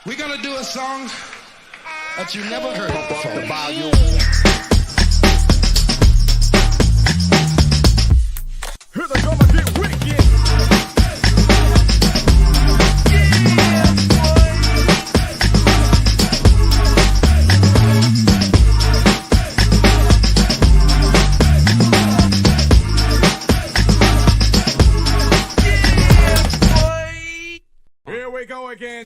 We're gonna do a song that you never heard before. The volume. Here they gonna get wicked. Here we go again.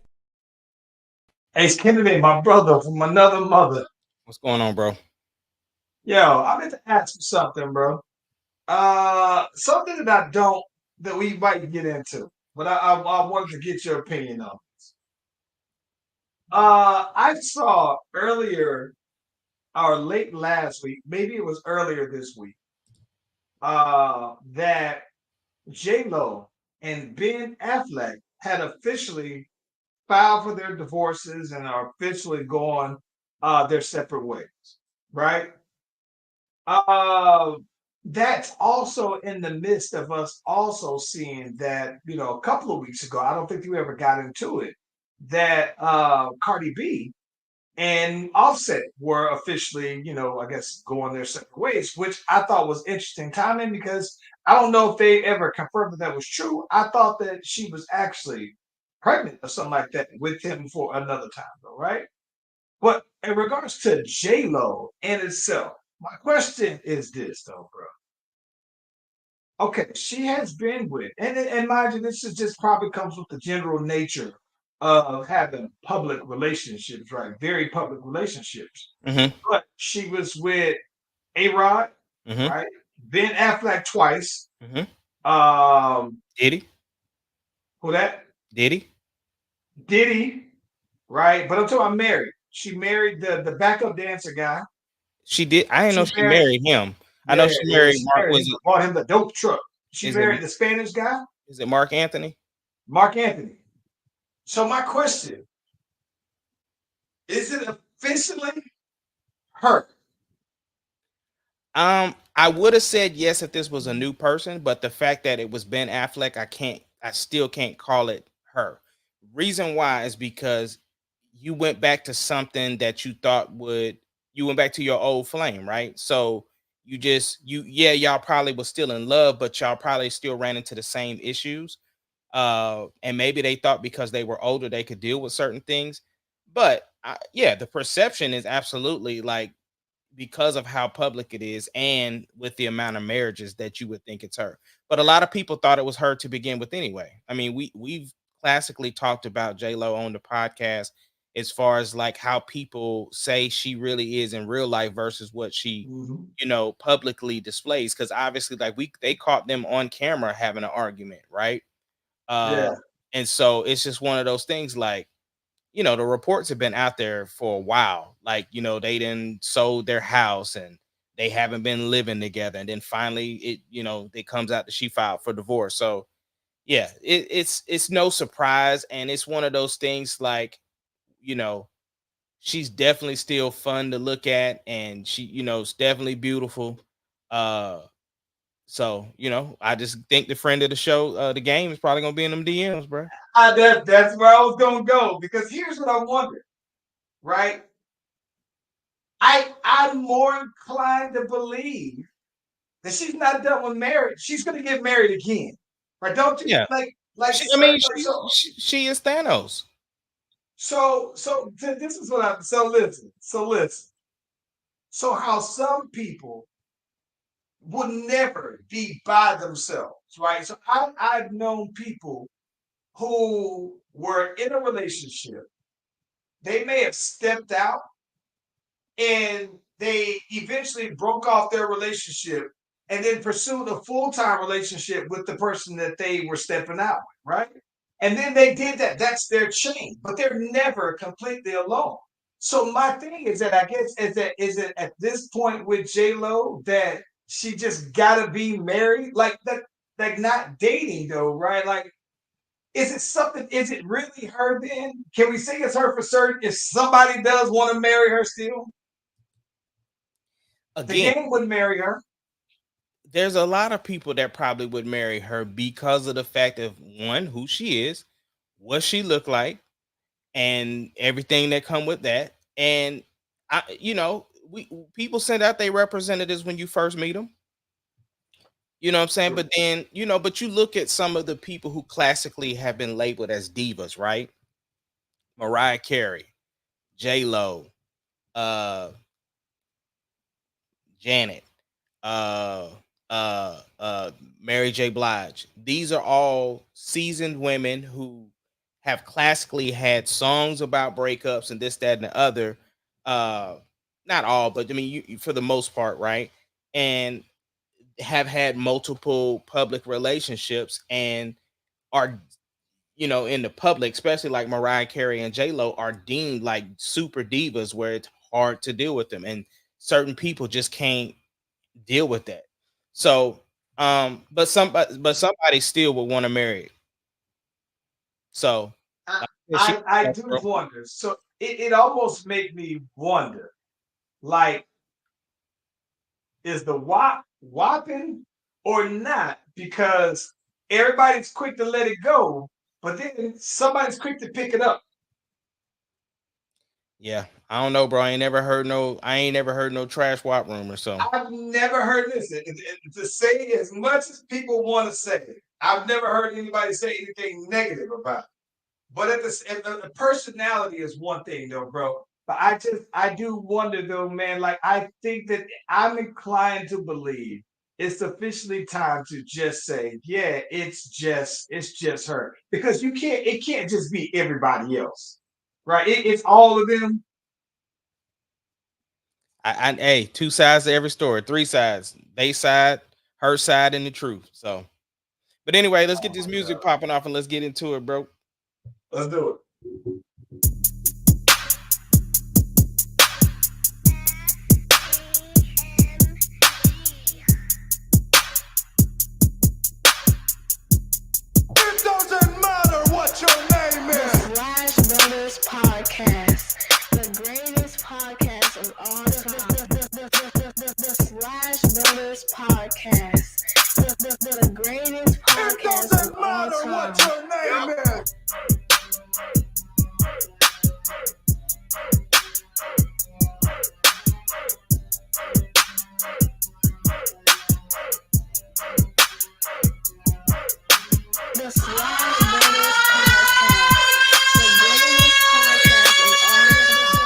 Hey, it's Kennedy, my brother from another mother. What's going on, bro? Yo, I meant to ask you something, bro. Something that we might get into, but I wanted to get your opinion on. I saw earlier or late last week, maybe it was earlier this week, that J Lo and Ben Affleck had officially filed for their divorces and are officially going their separate ways, right? Uh, that's also in the midst of us also seeing that, a couple of weeks ago, I don't think you ever got into it, that Cardi B and Offset were officially, I guess going their separate ways, which I thought was interesting timing because I don't know if they ever confirmed that was true. I thought that she was actually pregnant or something like that with him for another time, though, right? But in regards to J Lo in itself, my question is this, though, bro. Okay, she has been with, and mind you, this is just probably comes with the general nature of having public relationships, right? Very public relationships. Mm-hmm. But she was with A Rod, Mm-hmm. right? Ben Affleck twice. Mm-hmm. Um, Did he? who that? Did he? Diddy, right? But I'm talking about married. She married the backup dancer guy. She did. I didn't know She she married, married him. I know yeah, she yeah, married she Mark. married him, bought him the dope truck. She Is it married the Spanish guy, is it Mark Anthony? Mark Anthony. So my question is: it officially her? I would have said yes if this was a new person, but the fact that it was Ben Affleck, I still can't call it her. Reason why is because you went back to something that you went back to your old flame, right? So yeah, y'all probably was still in love, but y'all probably still ran into the same issues. And maybe they thought because they were older they could deal with certain things. But yeah, the perception is absolutely like because of how public it is and with the amount of marriages that you would think it's her. But a lot of people thought it was her to begin with anyway. I mean, we've classically talked about J Lo on the podcast as far as like how people say she really is in real life versus what she, Mhm. publicly displays. Because obviously, like they caught them on camera having an argument, right? Uh, Yeah, and so it's just one of those things like the reports have been out there for a while. Like, they didn't sold their house and they haven't been living together. And then finally it comes out that she filed for divorce. So yeah, it's no surprise. And it's one of those things like, you know, she's definitely still fun to look at and it's definitely beautiful. Uh so I just think the friend of the show, the game is probably gonna be in them DMs, bro. that's where I was gonna go because here's what I wonder, right? I'm more inclined to believe that she's not done with marriage. She's gonna get married again, right? Don't you Yeah. like She, I so mean, like so she is Thanos. this is what I so listen. So how some people would never be by themselves, right? So I've known people who were in a relationship. They may have stepped out and they eventually broke off their relationship and then pursued a full-time relationship with the person that they were stepping out with, right? And then they did that. That's their chain, but they're never completely alone. So my thing is that I guess is it at this point with J Lo that she just gotta be married, like that, like not dating though, right? Like, is it something? Is it really her? Then can we say it's her for certain? If somebody does want to marry her still, the Again, game would marry her. there's a lot of people that probably would marry her because of the fact of one, who she is, what she looked like, and everything that come with that. And we people send out their representatives when you first meet them. You know what I'm saying? But then, but you look at some of the people who classically have been labeled as divas, right? Mariah Carey, J Lo, uh, Janet, uh, Mary J. Blige. These are all seasoned women who have classically had songs about breakups and this, that, and the other. Uh, Not all, but I mean, for the most part, right? And have had multiple public relationships and are, in the public, especially like Mariah Carey and J Lo, are deemed like super divas where it's hard to deal with them, and certain people just can't deal with that. So, but somebody still would want to marry it. So, I, yeah, she, I do wonder. So it almost made me wonder, like, is the WAP whopping or not? Because everybody's quick to let it go, but then somebody's quick to pick it up. yeah, I don't know, bro. I ain't never heard no trash WAP rumor. So, I've never heard this. To say as much as people want to say, I've never heard anybody say anything negative about it. But the personality is one thing, though, bro. But I do wonder, though, man. Like, I think that I'm inclined to believe it's officially time to just say, yeah, it's just her, because it can't just be everybody else, right? It's all of them. hey, two sides to every story, three sides, they side, her side, and the truth. So, but anyway, let's get Oh this my music god, popping off and let's get into it, bro. let's do it. It doesn't matter what your name is. Slash Brothers Podcast, the greatest podcast of all time. The Slash Brothers Podcast, the greatest It podcast doesn't of all matter time. what your name is. The Slash Brothers Podcast, the greatest podcast of all time.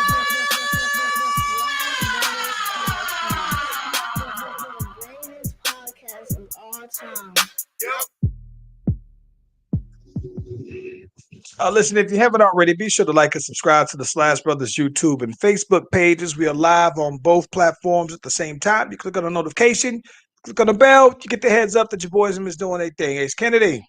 The greatest podcast of all time. Listen, if you haven't already, be sure to like and subscribe to the Slash Brothers YouTube and Facebook pages. We are live on both platforms at the same time. You click on the notification, click on the bell, you get the heads up that your boys is doing their thing. Ace Kennedy.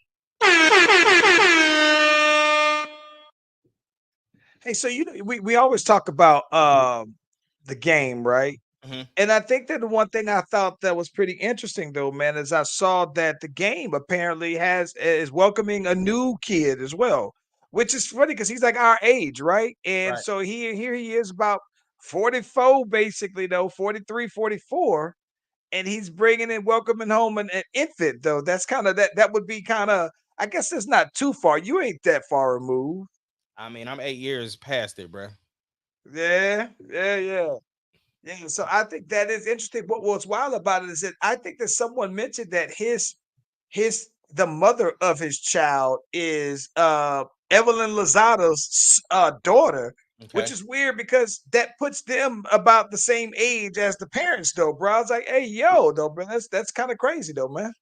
Hey, so we always talk about the game, right? Mhm. And I think that the one thing I thought that was pretty interesting, though, man, is I saw that the game apparently is welcoming a new kid as well, which is funny because he's like our age, right? And Right. so here he is about 44, basically, though, 43, 44, and he's bringing in welcoming home an infant, though. That's kind of that would be kind of, I guess it's not too far. You ain't that far removed. I mean, I'm 8 years past it, bro. Yeah, yeah, yeah. Yeah, so I think that is interesting. What's wild about it is that I think that someone mentioned that the mother of his child is Evelyn Lozada's daughter, which Okay. is weird because that puts them about the same age as the parents, though, bro. I was like, hey, yo, though, bro, that's kind of crazy, though, man.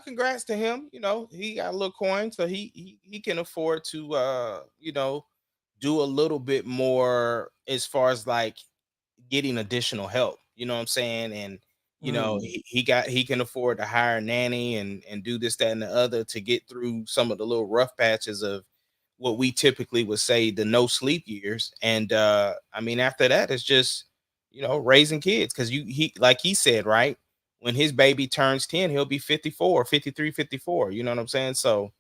Congrats to him. He got a little coin, so he can afford to do a little bit more as far as like getting additional help. You know what I'm saying? And Mm. he can afford to hire a nanny and do this, that, and the other to get through some of the little rough patches of what we typically would say the no sleep years. And I mean, after that, it's just raising kids because he like he said, right? When his baby turns 10, he'll be 54, 53, 54. You know what I'm saying? So,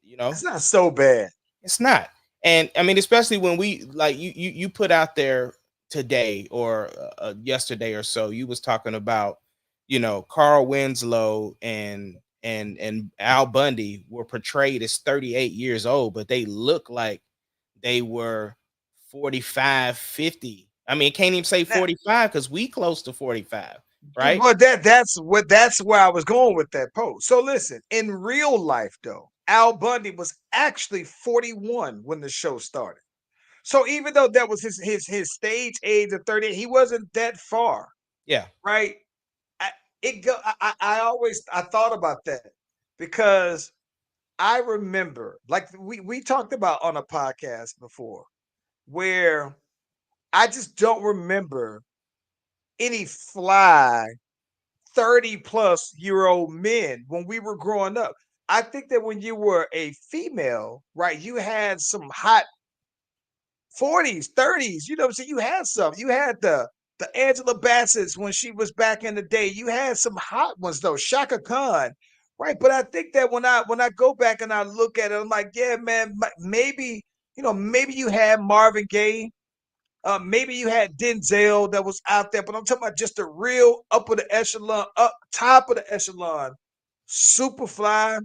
you know, That's not so bad. it's not. And I mean, especially when we like you put out there today or yesterday or so, you was talking about, Carl Winslow and Al Bundy were portrayed as 38 years old, but they look like they were 45, 50. I mean, can't even say That, 45 because we close to 45, right? well, that's where I was going with that post. So listen, in real life though, Al Bundy was actually 41 when the show started. So even though that was his stage age of 38, he wasn't that far, Yeah. right? I, I always I thought about that because I remember, like we talked about on a podcast before, where I just don't remember any fly 30 plus year old men when we were growing up. I think that when you were a female, right, you had some hot 40s, 30s, you know what I'm saying? You had some. You had the Angela Bassett's when she was back in the day. You had some hot ones though, Shaka Khan. Right. But I think that when I go back and I look at it, I'm like, yeah, man, maybe, maybe you had Marvin Gaye. Maybe you had Denzel that was out there, but I'm talking about just the real upper the echelon, up top of the echelon, Superfly.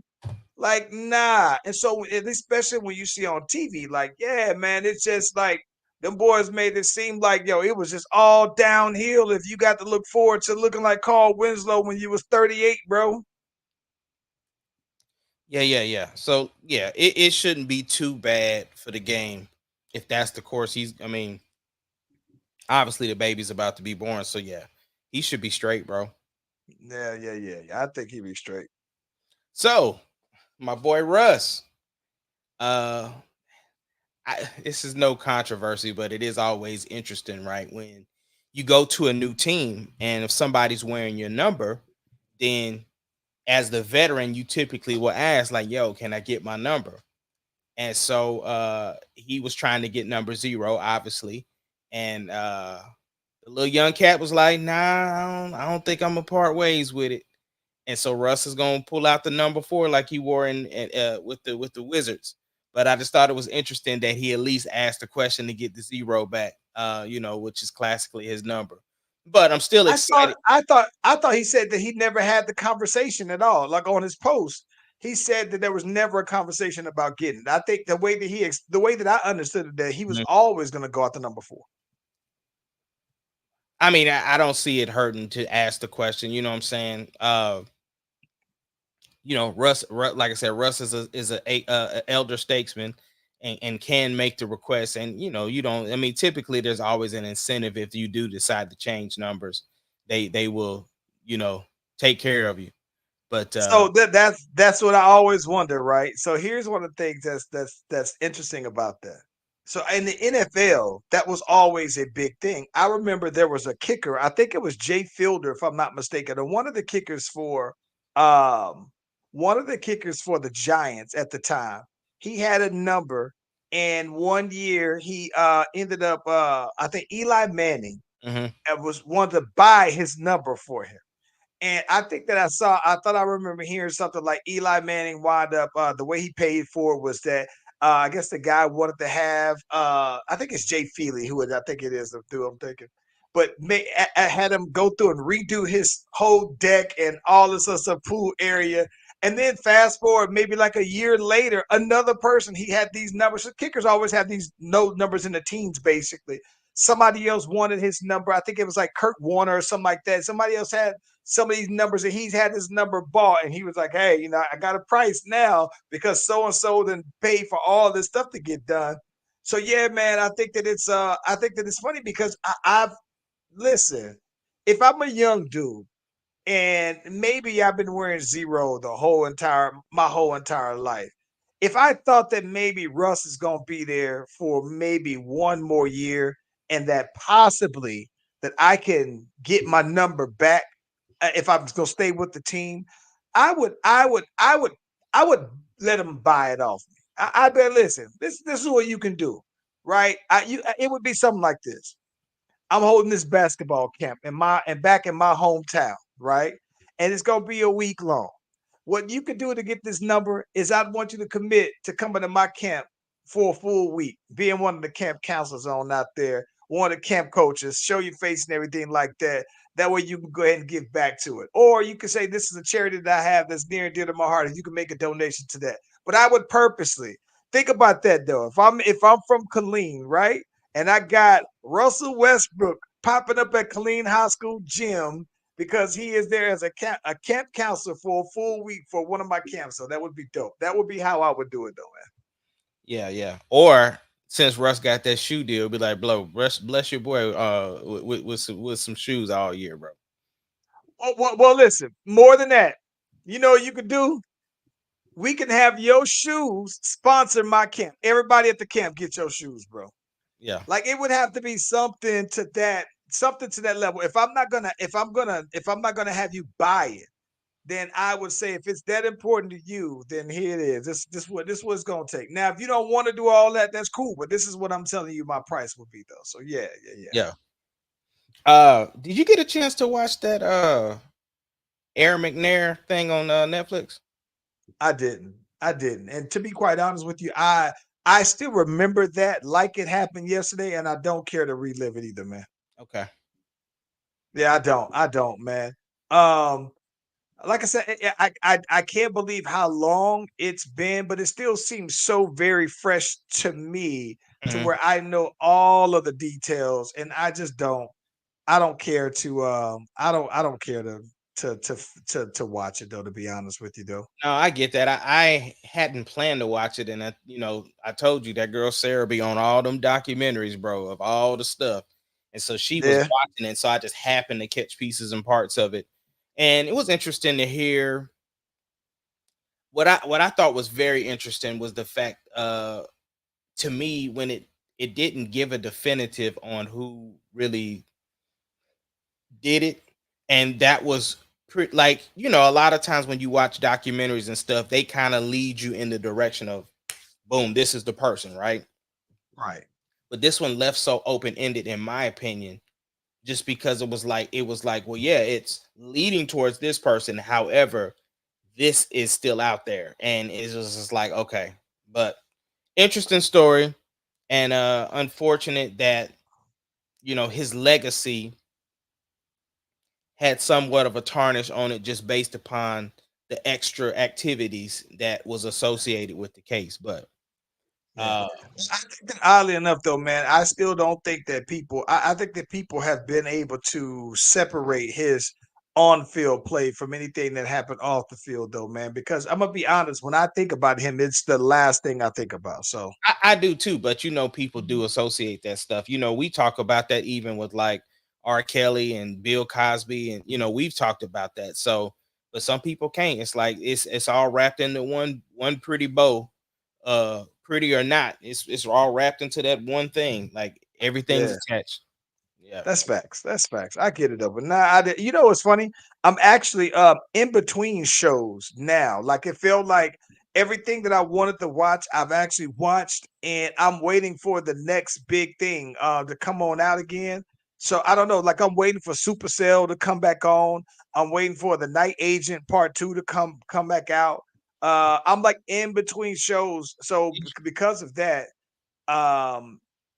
Like, nah. And so, and especially when you see on TV, like, yeah, man, it's just like them boys made it seem like, yo, it was just all downhill if you got to look forward to looking like Carl Winslow when you was 38, bro. Yeah, yeah, yeah. So yeah, it shouldn't be too bad for the game if that's the course he's. I mean, obviously the baby's about to be born, so yeah, he should be straight, bro. Yeah, yeah, yeah, yeah. I think he'd be straight. So my boy Russ, uh, this is no controversy, but it is always interesting, right? When you go to a new team and if somebody's wearing your number, then as the veteran, you typically will ask, like, yo, can I get my number? And so he was trying to get number 0, obviously. And the little young cat was like, nah, I don't think I'm gonna part ways with it. And so Russ is gonna pull out the number 4 like he wore in with the Wizards. But I just thought it was interesting that he at least asked the question to get the 0 back, which is classically his number. But I'm still I thought excited. I thought I thought he said that he never had the conversation at all. Like on his post, he said that there was never a conversation about getting it. I think the way that I understood it, that he was Mhm. always going to go out the number 4. I mean, I don't see it hurting to ask the question. You know what I'm saying? Russ, like I said, Russ is a elder statesman and can make the request. And you don't. I mean, typically there's always an incentive if you do decide to change numbers. They will, you know, take care of you. But So that's what I always wonder, right? So here's one of the things that's interesting about that. So in the NFL, that was always a big thing. I remember there was a kicker. I think it was Jay Fielder, if I'm not mistaken, and um one of the kickers for the Giants at the time. He had a number, and one year he ended up I think Eli Manning mhm. was wanted to buy his number for him. And I think that I thought I remember hearing something like Eli Manning wound up, the way he paid for it was that I guess the guy wanted to have, I think it's Jay Feely, I think it is, the I'm thinking, but had him go through and redo his whole deck and all this other stuff, pool area. And then fast forward maybe like a year later, another person, he had these numbers. So kickers always have these no numbers in the teens, basically. Somebody else wanted his number. I think it was like Kurt Warner or something like that. Somebody else had some of these numbers, and he's had his number bought, and he was like, hey, I got a price now because so and so then paid for all this stuff to get done. So yeah, man, I think that it's funny because I've listen, if I'm a young dude and maybe I've been wearing 0 my whole entire life. If I thought that maybe Russ is going to be there for maybe one more year and that possibly that I can get my number back, if I'm going to stay with the team, I would let him buy it off me. I bet. Listen, this is what you can do, right? It would be something like this. I'm holding this basketball camp back in my hometown, right? And it's gonna be a week long. What you could do to get this number is I want you to commit to coming to my camp for a full week, being one of the camp counselors on out there, one of the camp coaches, show your face and everything like that. That way you can go ahead and give back to it. Or you can say, this is a charity that I have that's near and dear to my heart, and you can make a donation to that. But I would purposely think about that though. If I'm from Killeen, right, and I got Russell Westbrook popping up at Killeen High School gym because he is there as a camp counselor for a full week for one of my camps. So that would be dope. That would be how I would do it though, man. Yeah, yeah. Or since Russ got that shoe deal, be like, bro, Russ, bless your boy with some shoes all year, bro. Well, listen, more than that, you know what you could do? We can have your shoes sponsor my camp. Everybody at the camp get your shoes, bro. Yeah. Like it would have to be something to that level. If I'm not gonna have you buy it, then I would say if it's that important to you, then here it is. This what it's gonna take. Now, if you don't want to do all that, that's cool. But this is what I'm telling you my price would be though. So yeah. Yeah. Did you get a chance to watch that Aaron McNair thing on Netflix? I didn't. I didn't. And to be quite honest with you, I still remember that like it happened yesterday, and I don't care to relive it either, man. Okay. Yeah, I don't. I don't, man. Um, like I said, I can't believe how long it's been, but it still seems so very fresh to me to Mhm. where I know all of the details, and I don't care to I don't care to watch it though, to be honest with you though. No, I get that. I hadn't planned to watch it, and I told you that girl Sarah be on all them documentaries, bro, of all the stuff, and so she was Yeah. watching it. So I just happened to catch pieces and parts of it, and it was interesting to hear. What I thought was very interesting was the fact, to me, when it didn't give a definitive on who really did it, and that was like a lot of times when you watch documentaries and stuff, they kind of lead you in the direction of boom, this is the person, right? Right. But this one left so open ended, in my opinion, just because it was like, well, yeah, it's leading towards this person. However, this is still out there, and it's just like, okay, but interesting story, and unfortunate that his legacy had somewhat of a tarnish on it just based upon the extra activities that was associated with the case. But Yeah. uh I think that oddly enough, though, man, I still don't think that I think that people have been able to separate his on-field play from anything that happened off the field, though, man. Because I'm gonna be honest, when I think about him, it's the last thing I think about. So I do too, but people do associate that stuff. We talk about that even with like R. Kelly and Bill Cosby, and we've talked about that. So, but some people can't. It's like it's all wrapped into one pretty bow. Pretty or not, it's all wrapped into that one thing. Like everything's yeah. attached. Yeah. That's facts. That's facts. I get it though. But now you know what's funny? I'm actually in between shows now. Like it felt like everything that I wanted to watch, I've actually watched, and I'm waiting for the next big thing to come on out again. So I don't know. Like I'm waiting for Supercell to come back on. I'm waiting for the Night Agent Part 2 to come back out. I'm like in between shows. So because of that,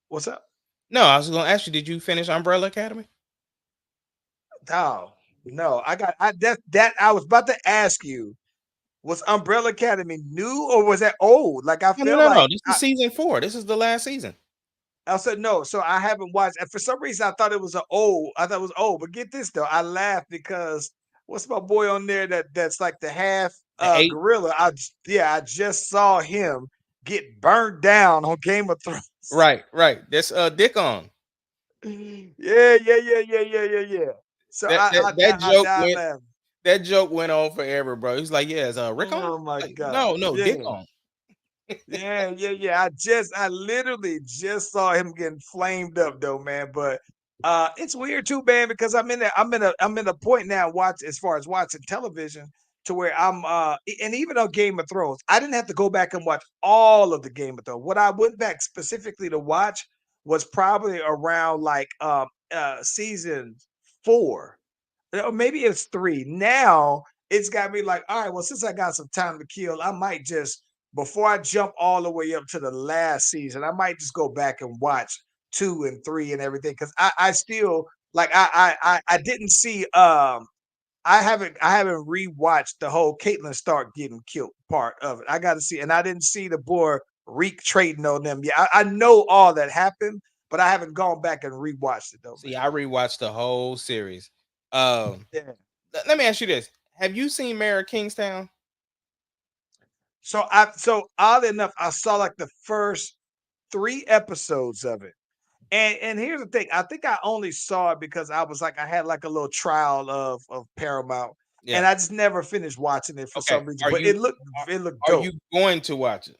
what's up? No, I was gonna ask you, did you finish Umbrella Academy? Oh, no, that I was about to ask you, was Umbrella Academy new or was that old? Like I No, no, feel no, like no. This is season 4. This is the last season. I said no, so I haven't watched. And for some reason, I thought it was old. I thought it was old. But get this though, I laughed because what's my boy on there that's like the half The 8. gorilla? I just saw him get burned down on Game of Thrones. Right, right. That's Dick on. Yeah. So That I joke died went laughing. that joke went on forever, bro. He's like, yeah, is Rick on? Oh my Like, god. no, no, Dick Yeah. on. Yeah. I literally just saw him getting flamed up though, man. But it's weird too, man, because I'm in a point now watch as far as watching television to where and even on Game of Thrones, I didn't have to go back and watch all of the Game of Thrones. What I went back specifically to watch was probably around like season 4 or maybe it's 3. Now it's got me like, all right, well, since I got some time to kill, I might just before I jump all the way up to the last season, I might just go back and watch 2 and 3 and everything because I still like I didn't see I haven't rewatched the whole Caitlyn Stark getting killed part of it. I got to see, and I didn't see the boy trading on them. Yeah, I know all that happened, but I haven't gone back and rewatched it though, See, man. I rewatched the whole series. Yeah. Let me ask you this: have you seen Mayor of Kingstown? So oddly enough, I saw like the first 3 episodes of it. And here's the thing, I think I only saw it because I was like, I had like a little trial of Paramount, and Yeah. I just never finished watching it for Okay. some reason. But it looked Are you dope. going to watch it?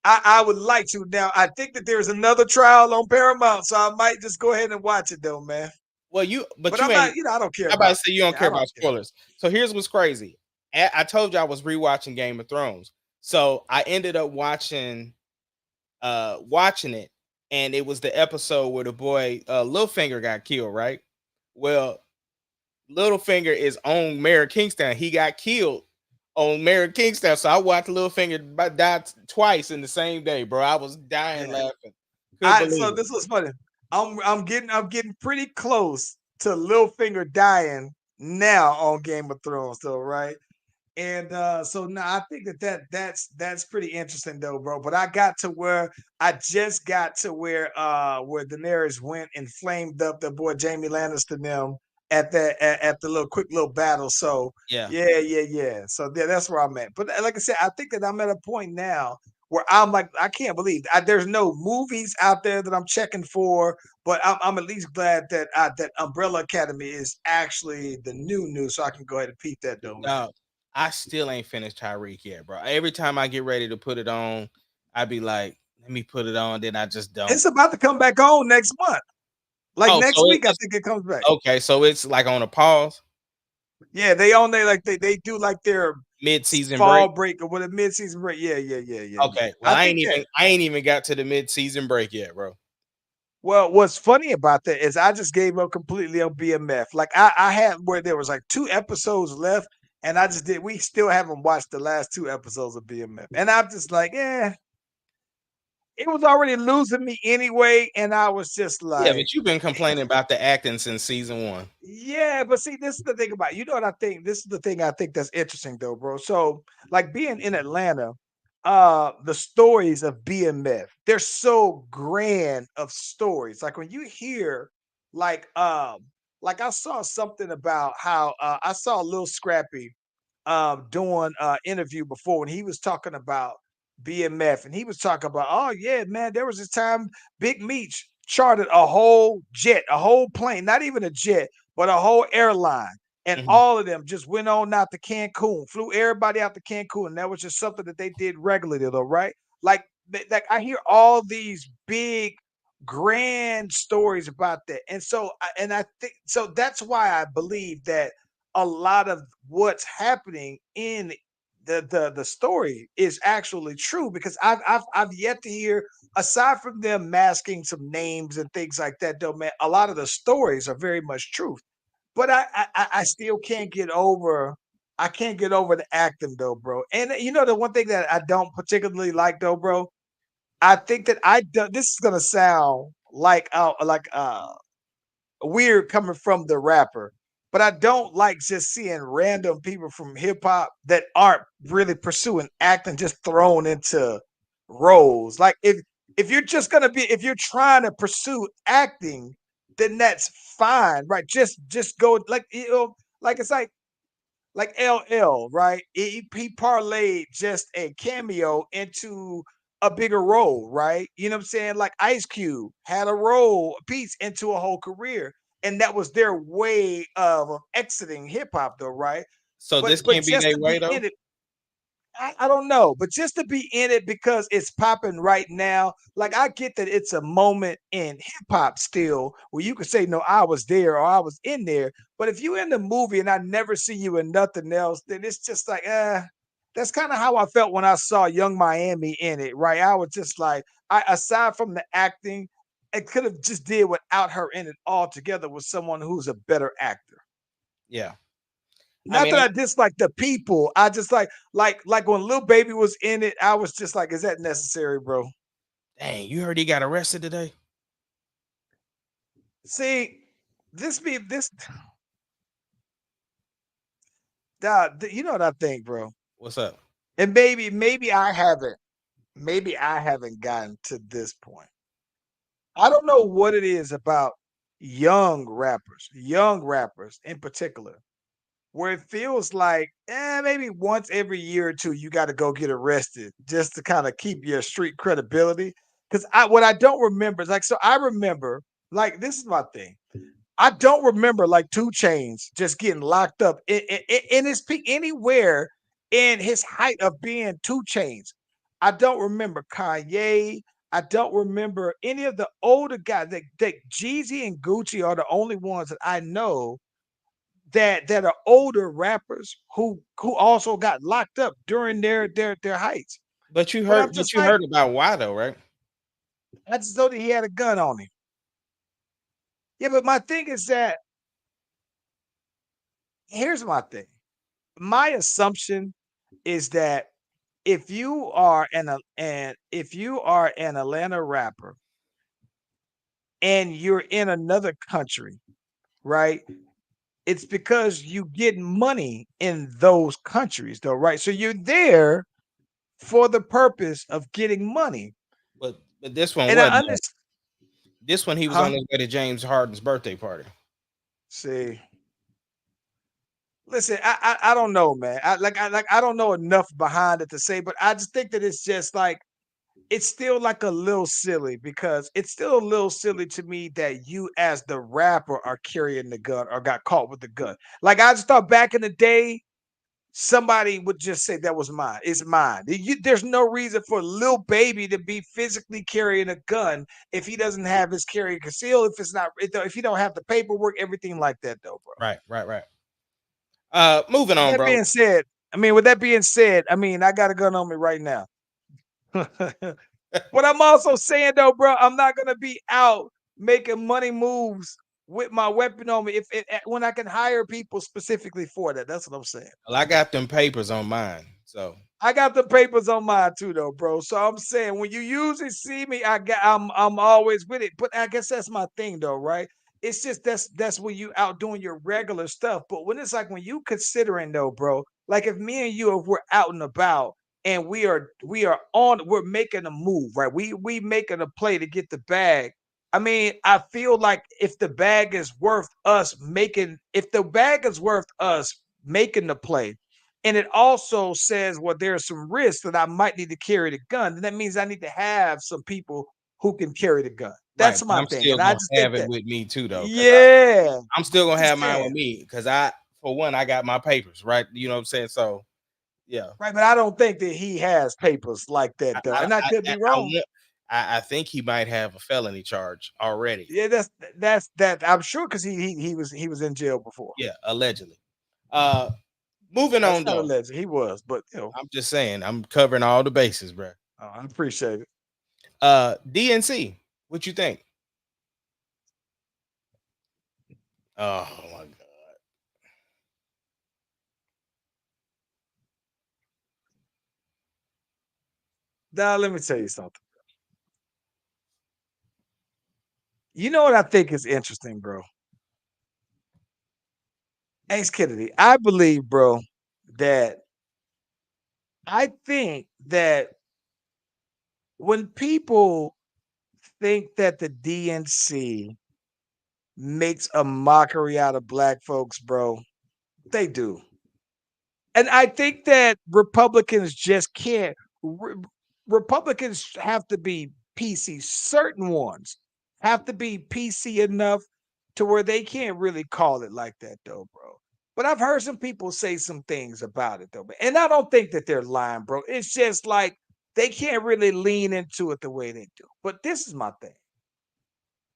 I would like to now. I think that there's another trial on Paramount, so I might just go ahead and watch it though, man. Well, But you I'm ain't. not, I don't care I about to about. say you don't Yeah, care I don't about care. spoilers. So here's what's crazy. I told you I was rewatching Game of Thrones. So I ended up watching it, and it was the episode where the boy Littlefinger got killed, right? Well, Littlefinger is on Mayor of Kingstown. He got killed on Mayor of Kingstown. So I watched Littlefinger die twice in the same day, bro. I was dying Yeah. laughing. Couldn't So believe it. this was funny. I'm getting pretty close to Littlefinger dying now on Game of Thrones, though, right? And so now I think that's pretty interesting though, bro. But I got to where I just got to where Daenerys went and flamed up the boy Jamie Lannister and them at the little quick little battle. So Yeah. yeah. So yeah, that's where I'm at. But like I said, I think that I'm at a point now where I'm like, I can't believe there's no movies out there that I'm checking for. But I'm at least glad that that Umbrella Academy is actually the new, so I can go ahead and peep that though, man. No, I still ain't finished Tyreek yet, bro. Every time I get ready to put it on, I be like, let me put it on, then I just don't. It's about to come back on next month. Like Oh, next so week, I it's think it comes back. okay. So it's like on a pause, Yeah, they on there like they do like their mid-season break. fall break or what a mid-season break. Yeah. Okay. Well, I think that I ain't even got to the mid-season break yet, bro. well, what's funny about that is I just gave up completely on BMF. Like I had where there was like 2 episodes left, and I just did. We still haven't watched the last 2 episodes of BMF, and I'm just like, it was already losing me anyway, and I was just Yeah, like, but you've been complaining about the acting since season one. yeah, but see, this is the thing about you know what I think. This is the thing I think that's interesting though, bro. So, like being in Atlanta, the stories of BMF, they're so grand of stories. Like when you hear, like, like I saw something about how I saw Lil Scrappy doing interview before when he was talking about BMF and he was talking about, oh yeah, man, there was this time Big Meech chartered a whole jet, a whole plane, not even a jet, but a whole airline. And Mhm. all of them just went on out to Cancun, flew everybody out to Cancun. And that was just something that they did regularly, though, right? Like I hear all these big, grand stories about that, and so, and I think so. That's why I believe that a lot of what's happening in the story is actually true because I've yet to hear aside from them masking some names and things like that though man a lot of the stories are very much truth but I still can't get over I can't get over the acting though bro and you know the one thing that I don't particularly like though bro I think that I do, this is gonna sound like weird coming from the rapper, but I don't like just seeing random people from hip hop that aren't really pursuing acting just thrown into roles. Like if you're just gonna be if you're trying to pursue acting, then that's fine, right? Just go like it's like LL, right? He parlayed just a cameo into a bigger role, right? You know what I'm saying? Like Ice Cube had a role, a piece into a whole career, and that was their way of exiting hip hop, though, right? So this But can't be just their to way be though. in it, I don't know, but just to be in it because it's popping right now, like I get that it's a moment in hip hop still where you could say, no, I was there or I was in there. But if you in the movie and I never see you in nothing else, then it's just like, that's kind of how I felt when I saw Young Miami in it, right? I was just like, aside from the acting, it could have just did without her in it altogether with someone who's a better actor. Yeah. I Not mean, that I dislike the people. I just like when Lil Baby was in it, I was just like, is that necessary, bro? dang, you heard he got arrested today? See, this dog, you know what I think, bro? What's up? And maybe I haven't. maybe I haven't gotten to this point. I don't know what it is about young rappers in particular, where it feels like, maybe once every year or two, you got to go get arrested just to kind of keep your street credibility. Because what I don't remember is like, so I remember, like, this is my thing. I don't remember like Two Chains just getting locked up in his peak anywhere in his height of being Two Chains. I don't remember Kanye. I don't remember any of the older guys. That Jeezy and Gucci are the only ones that I know that are older rappers who also got locked up during their heights. But I'm But just you like, heard about why though, right? I just know that he had a gun on him. Yeah, but my thing is that here's my thing. My assumption is that if you are an Atlanta rapper and you're in another country, right? It's because you get money in those countries, though, right? So you're there for the purpose of getting money. But this one And I wasn't though. understand, This one he was huh? on his way to James Harden's birthday party. See, listen, I don't know, man. I don't know enough behind it to say, but I just think that it's just like it's still like a little silly because it's still a little silly to me that you as the rapper are carrying the gun or got caught with the gun. Like I just thought back in the day, somebody would just say that was mine. It's mine. There's no reason for Lil Baby to be physically carrying a gun if he doesn't have his carry concealed. If it's not, if he don't have the paperwork, everything like that, though, bro. Right, right, right. Moving With on, that bro. being said, with that being said, I got a gun on me right now. What I'm also saying though, bro, I'm not gonna be out making money moves with my weapon on me when I can hire people specifically for that. That's what I'm saying. Well, I got them papers on mine, so I got the papers on mine too, though, bro. So I'm saying when you usually see me, I'm always with it. But I guess that's my thing, though, right? It's just that's when you out doing your regular stuff. But when it's like when you considering though, bro, like if me and you if we're out and about and we're making a move, right? We making a play to get the bag. I feel like if the bag is worth us making the play, and it also says, well, there's some risk that I might need to carry the gun. Then that means I need to have some people who can carry the gun. right. That's But my I'm thing. still And I gonna just think have it that, with me too, though, because yeah, I'm still gonna just have mine with saying. me because for one, I got my papers, right? You know what I'm saying? So yeah, Right. But I don't think that he has papers like I that, though. I And I I, could I, be I, wrong. want, I think he might have a felony charge already. Yeah, that I'm sure because he was in jail before. Yeah, allegedly. Uh, moving That's on not though. alleged. He was, but I'm just saying, I'm covering all the bases, bro. I appreciate it. DNC, what you think? Oh my god. Now let me tell you something. You know what I think is interesting, bro? Ace Kennedy. I believe, bro, that I think that when people think that the DNC makes a mockery out of black folks, bro, they do. And I think that Republicans just can't. Republicans have to be PC. Certain ones have to be PC enough to where they can't really call it like that, though, bro. But I've heard some people say some things about it, though. And I don't think that they're lying, bro. It's just like they can't really lean into it the way they do. But this is my thing.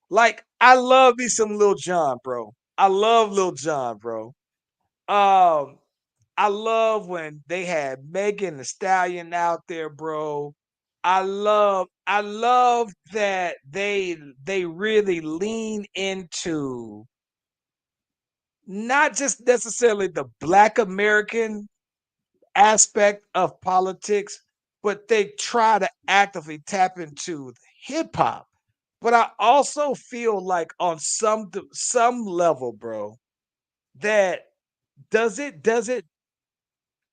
Like, I love me some Lil Jon, bro. I love Lil Jon, bro. Um, I love when they had Megan the Stallion out there, bro. I love that they really lean into not just necessarily the black American aspect of politics, but they try to actively tap into hip hop. But I also feel like on some level, bro, that does it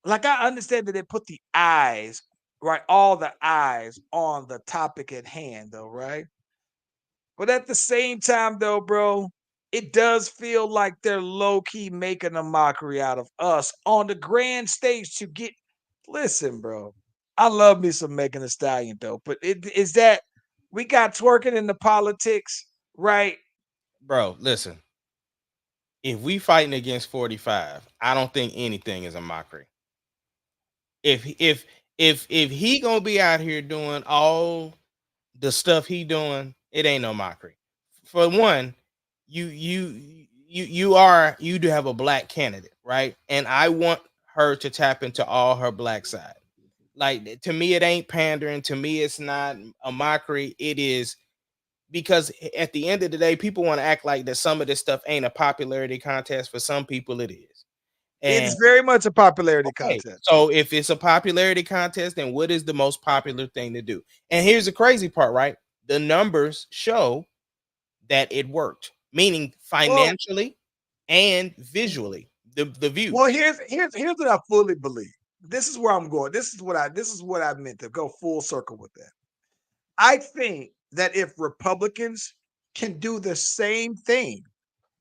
like I understand that they put the eyes right? All the eyes on the topic at hand, though, right? But at the same time, though, bro, it does feel like they're low key making a mockery out of us on the grand stage to get. Listen, bro, I love me some Megan Thee Stallion, though, but it is that we got twerking in the politics, right? Bro, listen. If we fighting against 45, I don't think anything is a mockery. If he gonna be out here doing all the stuff he doing, it ain't no mockery. For one, you do have a black candidate, right? And I want her to tap into all her black side. Like, to me, it ain't pandering. To me, it's not a mockery. It is because at the end of the day, people want to act like that some of this stuff ain't a popularity contest. For some people, it is. It And is very much a popularity okay, contest. so if it's a popularity contest, then what is the most popular thing to do? And here's the crazy part, right? The numbers show that it worked, meaning Well, financially and visually. The well, views. here's what I fully believe. This is where I'm going. This is what I meant to go full circle with that. I think that if Republicans can do the same thing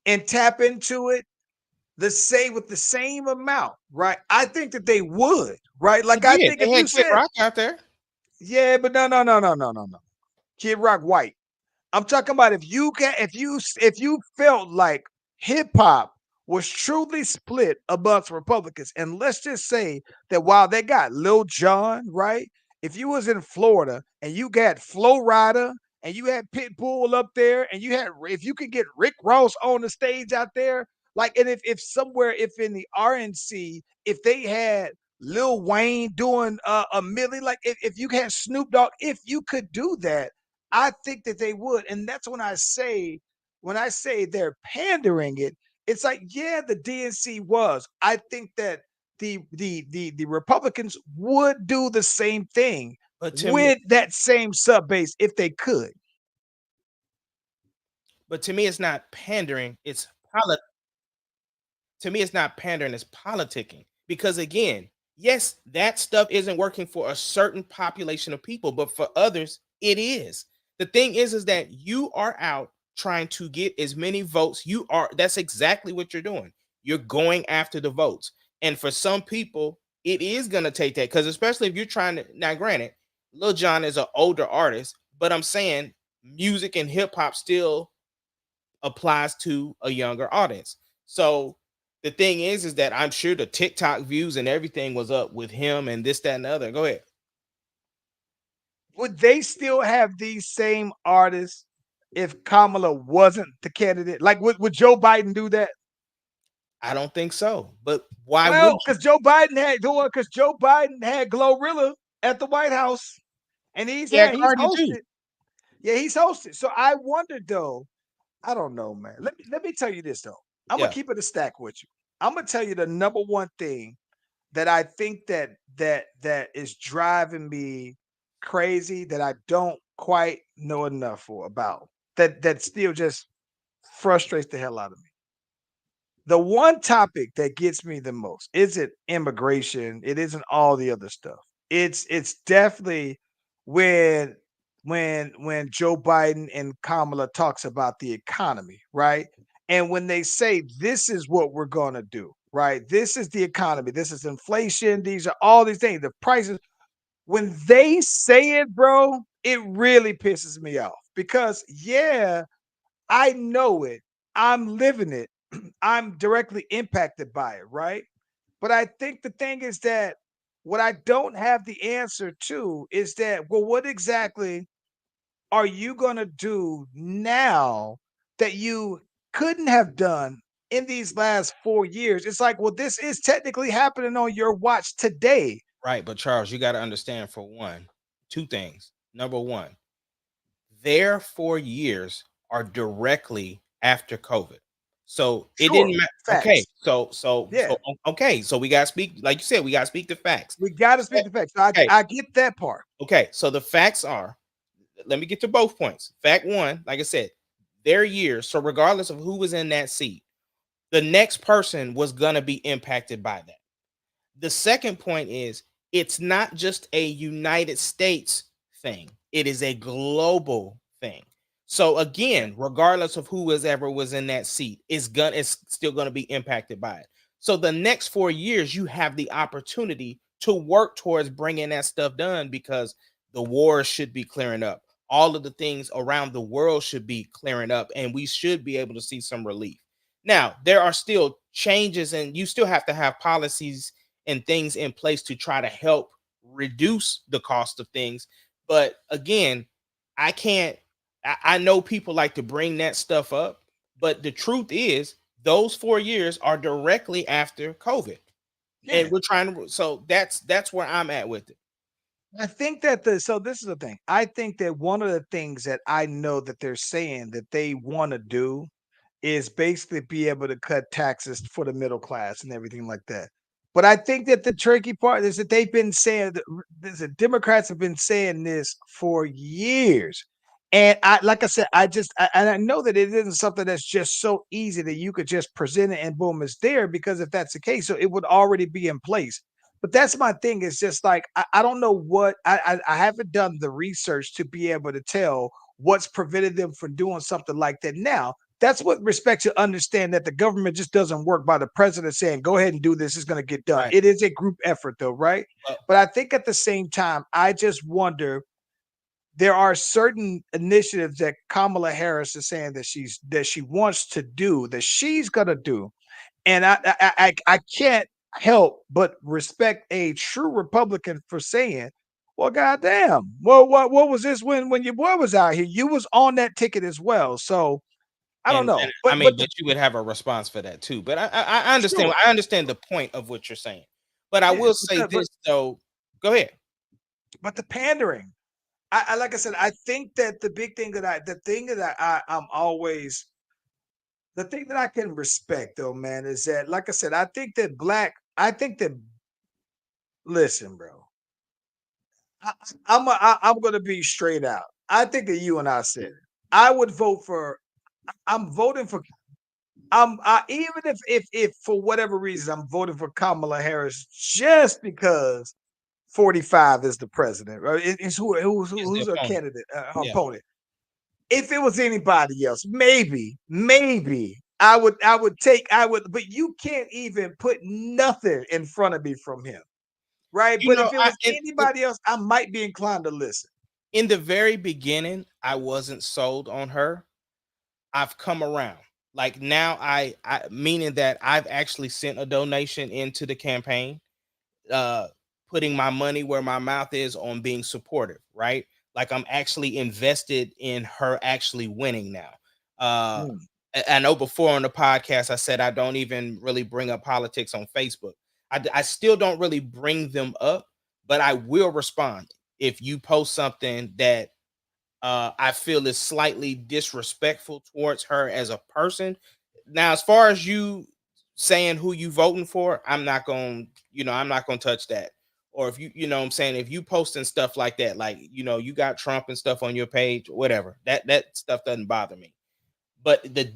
and tap into it the same with the same amount, right? I think that they would, right? They Like I did. think They if had you Kid said, Rock out there. yeah, but no. Kid Rock white. I'm talking about if you felt like hip hop was truly split amongst Republicans, and let's just say that while they got Lil Jon, right? If you was in Florida and you got Flo Rida and you had Pitbull up there, and if you could get Rick Ross on the stage out there, like, and if somewhere if in the RNC if they had Lil Wayne doing a Millie, like if you had Snoop Dogg, if you could do that, I think that they would. And that's when I say they're pandering it, it's like, yeah, the DNC was. I think that the Republicans would do the same thing But to me, with that same sub base if they could. it's not pandering. It's to me, it's not pandering, it's politicking. Because again, yes, that stuff isn't working for a certain population of people, but for others, it is. The thing is that you are out trying to get as many votes. That's exactly what you're doing. You're going after the votes. And for some people, it is gonna take that. Because especially if you're trying to, now granted, Lil Jon is an older artist, but I'm saying music and hip hop still applies to a younger audience. So the thing is that I'm sure the TikTok views and everything was up with him and this, that, and the other. Go ahead. Would they still have these same artists if Kamala wasn't the candidate? Like, would Joe Biden do that? I don't think so. But why would Well, you? because Joe Biden had Glorilla at the White House, and Yeah, he's Cardi too. hosted. Yeah, he's hosted. So I wonder though. I don't know, man. Let me tell you this though. I'm gonna Yeah. keep it a stack with you. I'm gonna tell you the number one thing that I think that is driving me crazy that I don't quite know enough for about that still just frustrates the hell out of me. The one topic that gets me the most isn't immigration. It isn't all the other stuff. It's definitely when when Joe Biden and Kamala talks about the economy, right? And when they say this is what we're gonna do, right? This is the economy. This is inflation. These are all these things. The prices. When they say it, bro, it really pisses me off because yeah, I know it. I'm living it. I'm directly impacted by it, right? But I think the thing is that what I don't have the answer to is that, well, what exactly are you going to do now that you couldn't have done in these last 4 years? It's like, well, this is technically happening on your watch today. Right. But Charles, you got to understand, for one, two things. Number one, their 4 years are directly after COVID. So it didn't Sure, matter. Okay. facts. Yeah, Okay. So we gotta speak, like you said, we gotta speak the facts. we got to speak the facts. So Okay. I get that part. Okay. So the facts are, let me get to both points. Fact one, like I said, their years. So regardless of who was in that seat, the next person was gonna be impacted by that. The second point is, it's not just a United States thing, it is a global thing. So Yeah. again, regardless of who was ever was in that seat, it's still gonna be impacted by it. So the next 4 years, you have the opportunity to work towards bringing that stuff done because the wars should be clearing up. All of the things around the world should be clearing up, and we should be able to see some relief. Now, there are still changes, and you still have to have policies and things in place to try to help reduce the cost of things. But again, I can't, I know people like to bring that stuff up, but the truth is, those 4 years are directly after COVID. And Yeah. we're trying to, so that's where I'm at with it. I think that so this is the thing. I think that one of the things that I know that they're saying that they want to do is basically be able to cut taxes for the middle class and everything like that. But I think that the tricky part is that they've been saying that the Democrats have been saying this for years. And I, like I said, and I know that it isn't something that's just so easy that you could just present it and boom, it's there. Because if that's the case, so it would already be in place. But that's my thing. It's just like I don't know what I haven't done the research to be able to tell what's prevented them from doing something like that now. That's what respect to understand that the government just doesn't work by the president saying, go ahead and do this, it's going to get done. Right. It is a group effort, though, right? Well, But I think at the same time, I just wonder there are certain initiatives that Kamala Harris is saying that she wants to do, that she's going to do. And I can't help but respect a true Republican for saying, well, goddamn, well, what was this when your boy was out here? You was on that ticket as well. So I don't and know, I but mean, but you would have a response for that too. But I understand. sure, I understand the point of what you're saying. But I yeah, will say this though. Go ahead. but the pandering. I like I said, I think that the big thing that the thing that I'm always the thing that I can respect though, man, is that like I said, I think that listen, bro, I, I'm gonna be straight out. I think that you and I said it. I would vote for. I'm voting for. Even if for whatever reason I'm voting for Kamala Harris just because 45 is the president, right? It's Is the who's a opponent? candidate, her Yeah. opponent. If it was anybody else, maybe I would, but you can't even put nothing in front of me from him, right? You But know, if it was anybody else, I might be inclined to listen. in the very beginning, I wasn't sold on her. I've come around. Like now, I meaning that I've actually sent a donation into the campaign, uh putting my money where my mouth is on being supportive, right? Like I'm actually invested in her actually winning now. uh Mm. I know before on the podcast I said I don't even really bring up politics on Facebook. I still don't really bring them up, but I will respond if you post something that I feel is slightly disrespectful towards her as a person. Now, as far as you saying who you voting for, I'm not gonna touch that. Or if you know what I'm saying, if you posting stuff like that, like you got Trump and stuff on your page, whatever, that stuff doesn't bother me. But the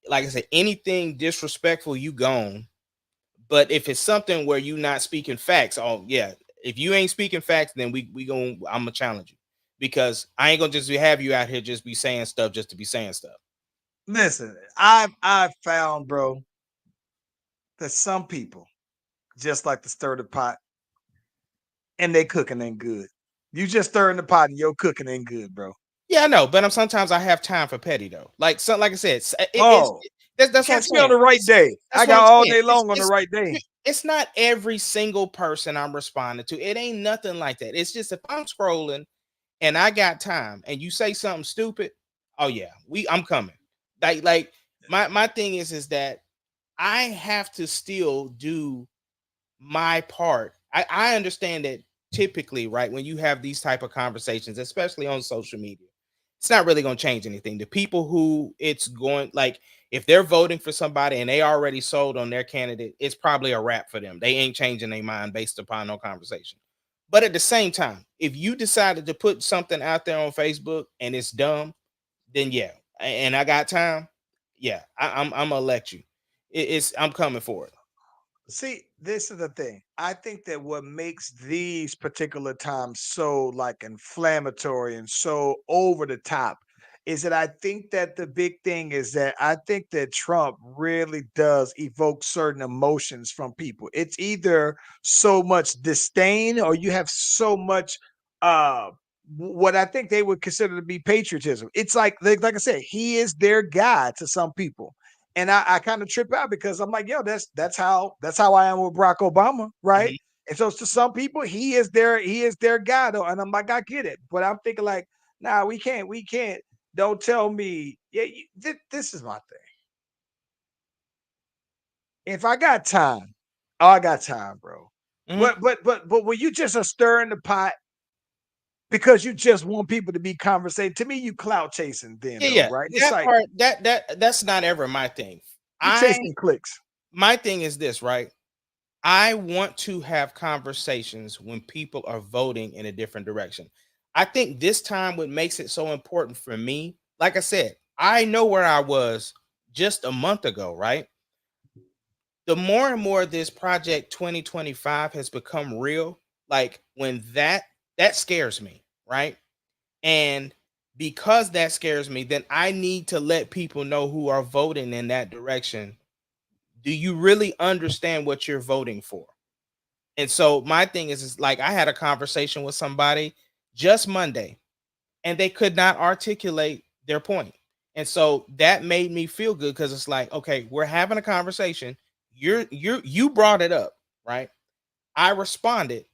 like I said, anything disrespectful, you gone. But if it's something where you not speaking facts, oh yeah, if you ain't speaking facts, then we going I'm gonna challenge you because I ain't gonna just have you out here just be saying stuff just to be saying stuff. Listen, I've found, bro, that some people just like to stir the pot and they cooking ain't good. You just stirring the pot and your cooking ain't good, bro. Yeah, I know, but sometimes I have time for petty though. Like I said, Oh, that's what I'm catch me on saying. the right day. I That's what got I'm all saying. day long on the right day. It's not every single person I'm responding to. It ain't nothing like that. It's just if I'm scrolling and I got time and you say something stupid, oh yeah, I'm coming. Like my thing is that I have to still do my part. I understand that typically, right, when you have these type of conversations, especially on social media, it's not really going to change anything. The people who it's going like if they're voting for somebody and they already sold on their candidate, it's probably a wrap for them. They ain't changing their mind based upon no conversation. But at the same time, if you decided to put something out there on Facebook and it's dumb, then yeah, and I got time, yeah, I'm gonna elect you. It's I'm coming for it. See, this is the thing. I think that what makes these particular times so like inflammatory and so over the top is that I think that the big thing is that I think that Trump really does evoke certain emotions from people. It's either so much disdain or you have so much what I think they would consider to be patriotism. It's like I said, he is their guy to some people, and I kind of trip out because I'm like, yo, that's how I am with Barack Obama, right? Mhm. And so to some people, he is their guy though, and I'm like, I get it, but I'm thinking like, nah, we can't. Don't tell me, yeah, this is my thing. If I got time, oh, I got time, bro. Mhm. But when you just are stirring the pot because you just want people to be conversating, to me, you clout chasing then Yeah, though, yeah. right? It's That like part, that's not ever my thing. you I chasing clicks. My thing is this, right? I want to have conversations when people are voting in a different direction. I think this time what makes it so important for me, like I said, I know where I was just a month ago, right? The more and more this project 2025 has become real, like when that scares me, right? And because that scares me, then I need to let people know who are voting in that direction. Do you really understand what you're voting for? And so my thing is like I had a conversation with somebody just Monday and they could not articulate their point. And so that made me feel good because it's like, okay, we're having a conversation. You brought it up, right? I responded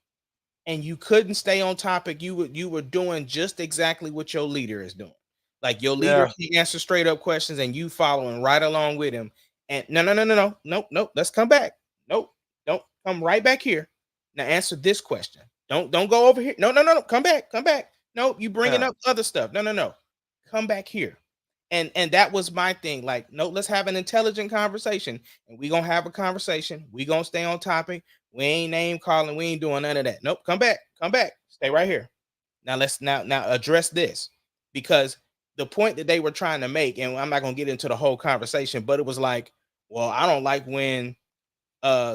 and you couldn't stay on topic. You were doing just exactly what your leader is doing. Like your leader Yeah, can answer straight up questions and you following right along with him. And no, nope, nope. Let's come back. Nope, don't come right back here. Now answer this question. Don't go over here. No. Come back, come back. No, you bringing yeah. up other stuff. No. Come back here. And that was my thing. Like, no, let's have an intelligent conversation, and we gonna have a conversation. We gonna stay on topic. We ain't name calling. We ain't doing none of that. Nope. Come back. Come back. Stay right here. Now let's now address this because the point that they were trying to make, and I'm not gonna get into the whole conversation, but it was like, well, I don't like when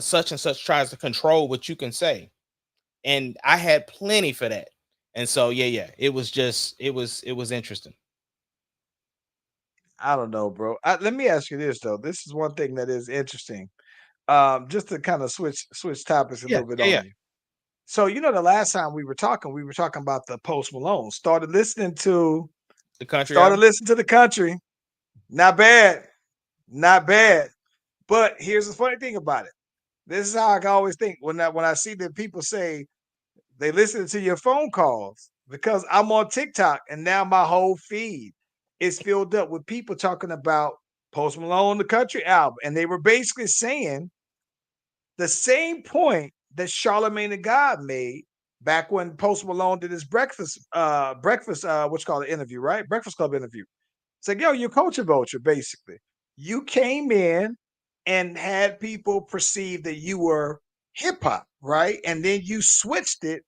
such and such tries to control what you can say, and I had plenty for that. And so yeah, it was just it was interesting. I don't know, bro. Let me ask you this though. This is one thing that is interesting. Just to kind of switch topics a Yeah, little bit yeah, on yeah. you. So you know, the last time we were talking about the Post Malone. The country Started album. listening to the country. Not bad, not bad. But here's the funny thing about it. This is how I always think when I see that people say they listen to your phone calls because I'm on TikTok and now my whole feed is filled up with people talking about Post Malone, the country album. And they were basically saying the same point that Charlemagne the God made back when Post Malone did his what's called an interview, right? Breakfast Club interview. It's like, yo, you're culture vulture, basically. You came in and had people perceive that you were hip hop, right? And then you switched it.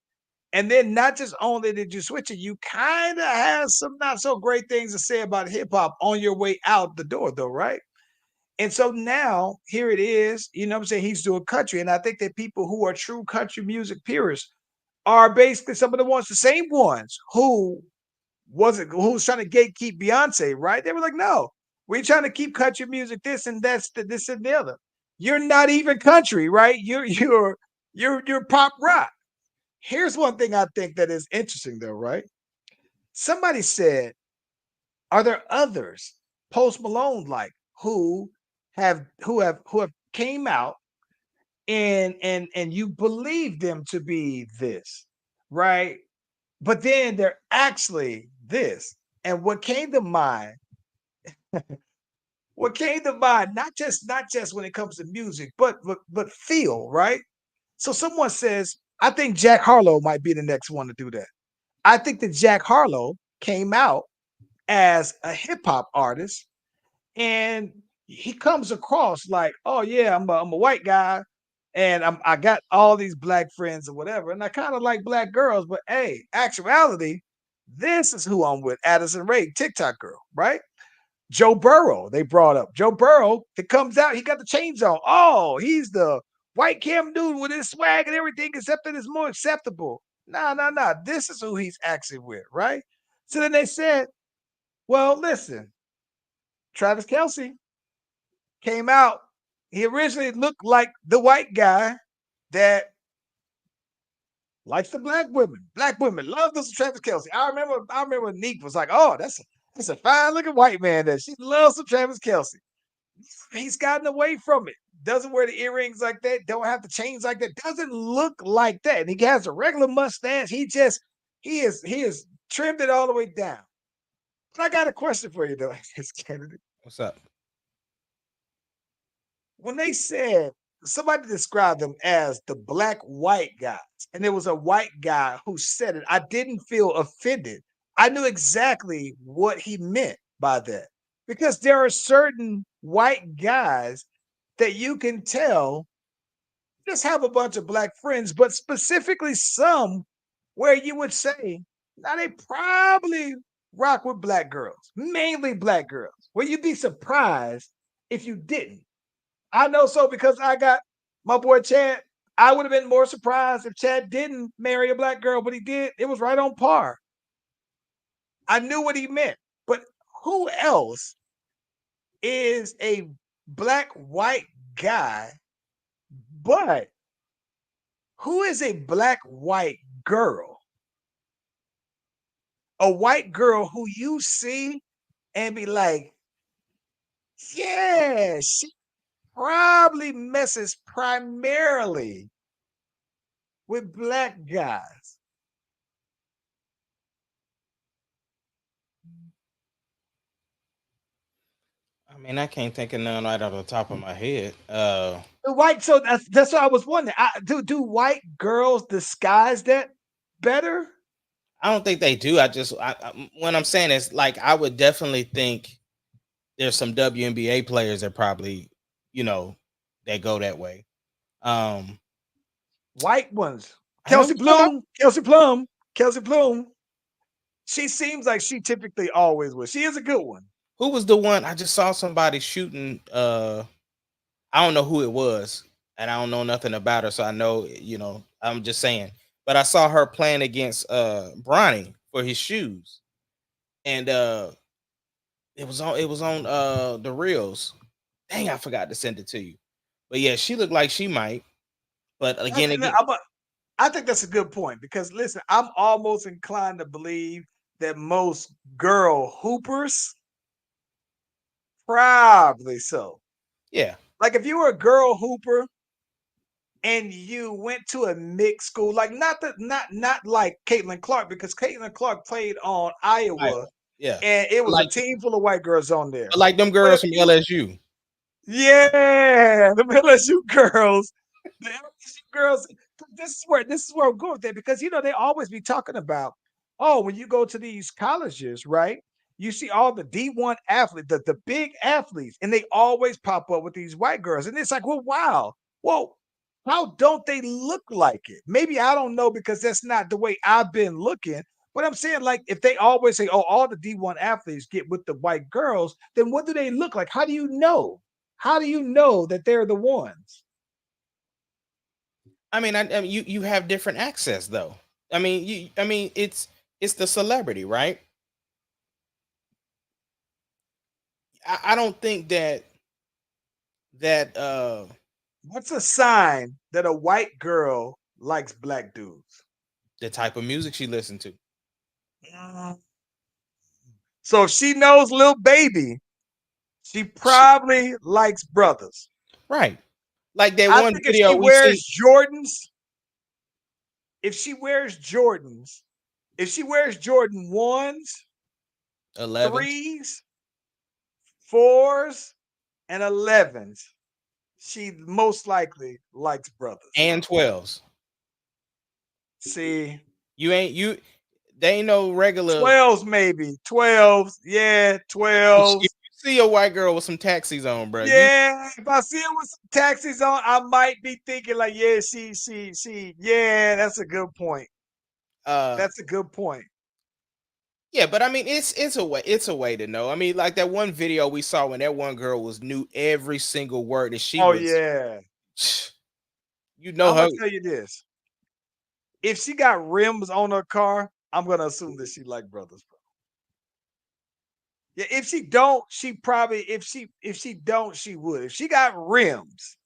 And then not just only did you switch it, you kind of had some not so great things to say about hip hop on your way out the door, though, right? And so now here it is, you know what I'm saying? He's doing country. And I think that people who are true country music purists are basically some of the ones, the same ones who was trying to gatekeep Beyonce, right? They were like, no, we're trying to keep country music this and that's the this and the other. You're not even country, right? You're pop rock. Here's one thing I think that is interesting though, right? Somebody said, are there others Post Malone like who have came out and you believe them to be this, right? But then they're actually this. And what came to mind, not just when it comes to music, but feel, right? So someone says, I think Jack Harlow might be the next one to do that. I think that Jack Harlow came out as a hip hop artist and he comes across like, oh yeah, I'm a white guy and I got all these black friends or whatever, and I kind of like black girls, but hey, actuality, this is who I'm with. Addison Rae, TikTok girl, right? Joe Burrow, they brought up Joe Burrow. It comes out, he got the chains on. Oh, he's the white Cam Newton with his swag and everything, except that it's more acceptable. Nah. This is who he's actually with, right? So then they said, well, listen, Travis Kelsey came out. He originally looked like the white guy that likes the black women. Black women love this Travis Kelsey. I remember Neek was like, oh, that's a fine looking white man that she loves some Travis Kelsey. He's gotten away from it. Doesn't wear the earrings like that. Don't have the chains like that. Doesn't look like that. And he has a regular mustache. He is trimmed it all the way down. But I got a question for you though, Kennedy. What's up? When they said somebody described them as the black white guys, and there was a white guy who said it, I didn't feel offended. I knew exactly what he meant by that because there are certain white guys that you can tell just have a bunch of black friends, but specifically some where you would say, now they probably rock with black girls, mainly black girls. Well, you'd be surprised if you didn't. I know so because I got my boy Chad. I would have been more surprised if Chad didn't marry a black girl, but he did. It was right on par. I knew what he meant. But who else is a black white guy, but who is a black white girl? A white girl who you see and be like, yeah, she probably messes primarily with black guys. I mean, I can't think of none right off the top of my head. The white, so that's what I was wondering. Do white girls disguise that better? I don't think they do. What I'm saying is, like, I would definitely think there's some WNBA players that probably, that go that way. White ones. I know Kelsey what you're talking Bloom, Kelsey Bloom. She seems like she typically always was. She is a good one. Who was the one? I just saw somebody shooting. I don't know who it was, and I don't know nothing about her, so I know, I'm just saying. But I saw her playing against Bronny for his shoes, and it was on the reels. Dang, I forgot to send it to you. But yeah, she looked like she might. But again, I think that's a good point because listen, I'm almost inclined to believe that most girl hoopers probably so. yeah, Like if you were a girl hooper and you went to a mixed school, like not like Caitlin Clark, because Caitlin Clark played on Iowa yeah, and it was a like team full of white girls on there. like them But if girls from you LSU. Yeah, the LSU girls. The LSU girls. This is where I'm going with that because they always be talking about, oh, when you go to these colleges, right? You see all the D1 athletes, the big athletes, and they always pop up with these white girls. And it's like, well, wow. Well, how don't they look like it? Maybe I don't know because that's not the way I've been looking. But I'm saying, like, if they always say, oh, all the D1 athletes get with the white girls, then what do they look like? How do you know? How do you know that they're the ones? I mean, you have different access though. It's the celebrity, right? I don't think that What's a sign that a white girl likes black dudes? the type of music she listened to. Mm. So if she knows Lil Baby, she She- probably likes brothers. right. Like that I one think video we seen. If she wears Jordans, if she wears Jordan 1s, 11 3s, 4s, and 11s, she most likely likes brothers. and 12s. See, They ain't no regular. 12s maybe. 12s. Yeah, If 12s. you see a white girl with some taxis on, bro, Yeah, if I see her with some taxis on, I might be thinking like, yeah, she. Yeah, that's a good point. uh That's a good point. yeah, but I mean it's a way to know. I mean, like that one video we saw when that one girl knew every single word, and she Oh was yeah. You know I'm gonna her. tell you this: if she got rims on her car, I'm gonna assume that she like brothers, bro. Yeah, if she don't, she probably if she don't, she would. If she got rims,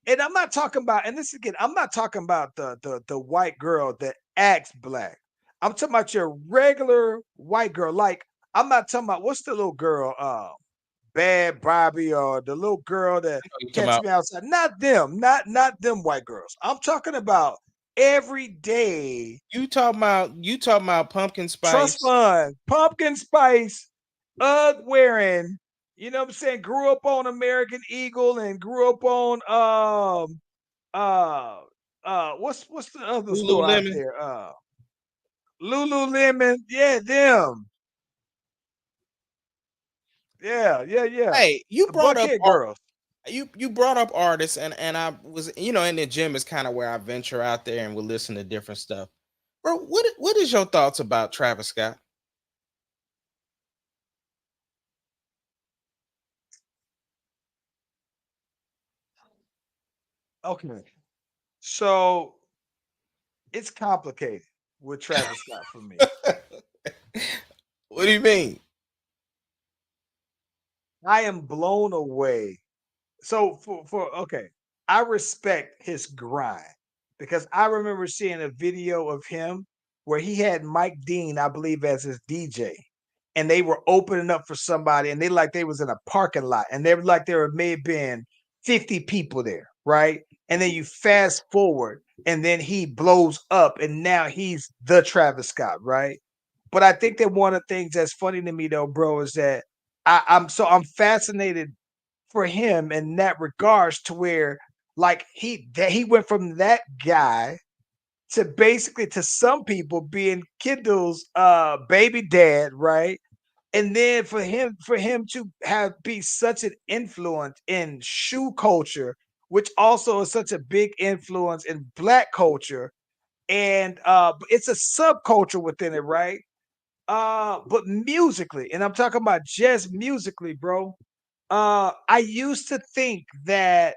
and I'm not talking about, and this again, I'm not talking about the white girl that acts black. I'm talking about your regular white girl. Like I'm not talking about what's the little girl, Bad Barbie, or the little girl that I know you talking catch about. me outside. Not them, not them white girls. I'm talking about everyday You talking about pumpkin trust spice. fund, pumpkin spice, UGG wearing. You know what I'm saying? Grew up on American Eagle and grew up on uh what's the other store out Lululemon. there? Lululemon. Yeah, them. Yeah. Hey, you The brought up Buckhead girls. you brought up artists, and I was, in the gym is kind of where I venture out there and will listen to different stuff. Bro, what is your thoughts about Travis Scott? Okay. So it's complicated with Travis Scott for me. What do you mean? I am blown away. So for okay, I respect his grind because I remember seeing a video of him where he had Mike Dean, I believe, as his DJ, and they were opening up for somebody, and they was in a parking lot, and they were like there may have been 50 people there, right? And then you fast forward, and then he blows up, and now he's the Travis Scott, right? But I think that one of the things that's funny to me though, bro, is that I'm fascinated for him in that regards to where like he went from that guy to basically to some people being Kendall's baby dad, right? And then for him to have be such an influence in shoe culture, which also is such a big influence in black culture, and it's a subculture within it, right? But musically, and I'm talking about just musically, bro. I used to think that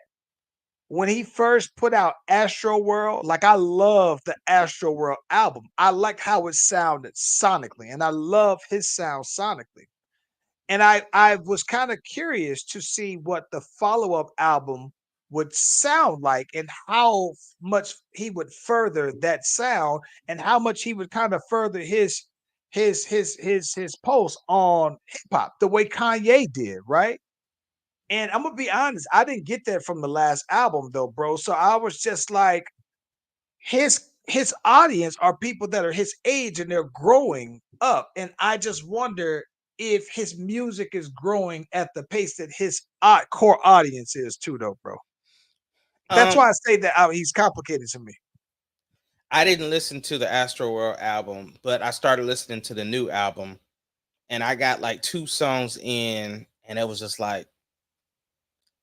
when he first put out Astro World, like I love the Astro World album. I like how it sounded sonically, and I love his sound sonically. And I was kind of curious to see what the follow-up album would sound like and how much he would further that sound and how much he would kind of further his post on hip hop the way Kanye did, right? And I'm gonna be honest, I didn't get that from the last album though, bro. So I was just like, his audience are people that are his age and they're growing up. And I just wonder if his music is growing at the pace that his core audience is too, though, bro. That's Um, why I say that he's complicated to me. I didn't listen to the Astro World album, but I started listening to the new album, and I got like two songs in, and it was just like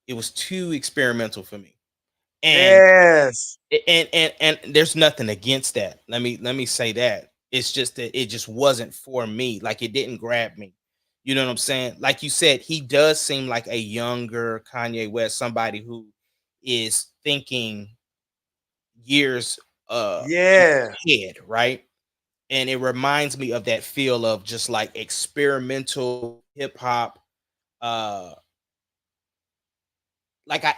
it was too experimental for me. And Yes. and there's nothing against that. Let me say that. It's just that it just wasn't for me. Like it didn't grab me. You know what I'm saying? Like you said, he does seem like a younger Kanye West, somebody who is thinking years Yeah. ahead, right? And it reminds me of that feel of just like experimental hip hop. Uh like I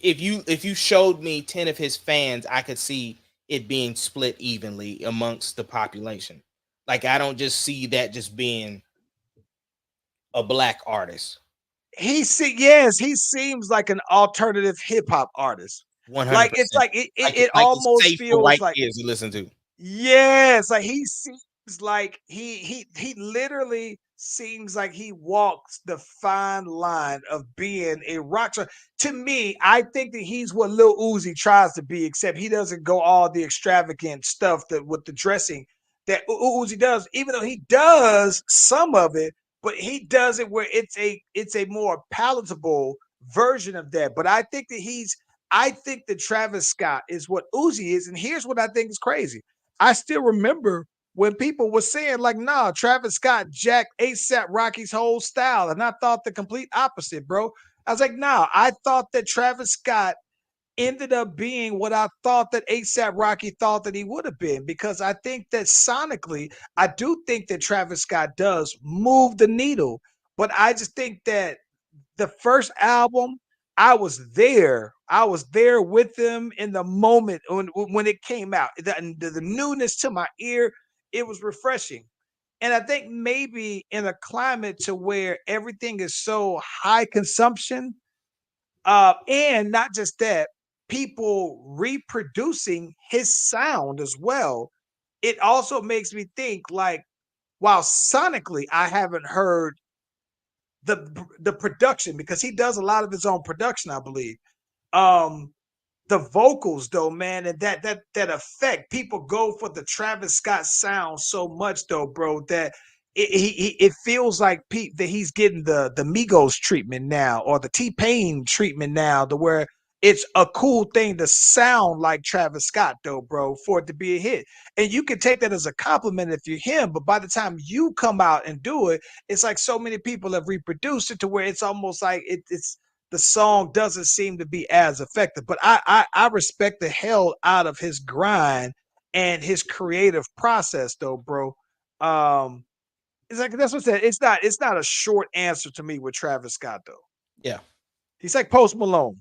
if you showed me 10 of his fans, I could see it being split evenly amongst the population. Like I don't just see that just being a black artist. Yes, he seems like an alternative hip hop artist. Like it's 100%. like it Like it's almost safe for feels white like kids to listen to. yes, like he seems like he literally seems like he walks the fine line of being a rock star. To me, I think that he's what Lil Uzi tries to be, except he doesn't go all the extravagant stuff that with the dressing that Uzi does, even though he does some of it, but he does it where it's a more palatable version of that. But I think that Travis Scott is what Uzi is, and here's what I think is crazy. I still remember when people were saying, like, nah, Travis Scott jacked ASAP Rocky's whole style. And I thought the complete opposite, bro. I was like, nah, I thought that Travis Scott ended up being what I thought that ASAP Rocky thought that he would have been, because I think that sonically, I do think that Travis Scott does move the needle, but I just think that the first album, I was there. I was there with them in the moment when it came out. The newness to my ear, it was refreshing. And I think maybe in a climate to where everything is so high consumption, and not just that, people reproducing his sound as well. It also makes me think like, while sonically I haven't heard the production, because he does a lot of his own production, I believe. Um, the vocals though, man, and that effect, people go for the Travis Scott sound so much though, bro, that it feels like that he's getting the Migos treatment now, or the T-Pain treatment now, to where it's a cool thing to sound like Travis Scott though, bro, for it to be a hit. And you can take that as a compliment if you're him, but by the time you come out and do it, it's like so many people have reproduced it to where it's almost like it's the song doesn't seem to be as effective. But I respect the hell out of his grind and his creative process though, bro. Um, it's like that's what I said. It's not a short answer to me with Travis Scott though. Yeah, He's like Post Malone.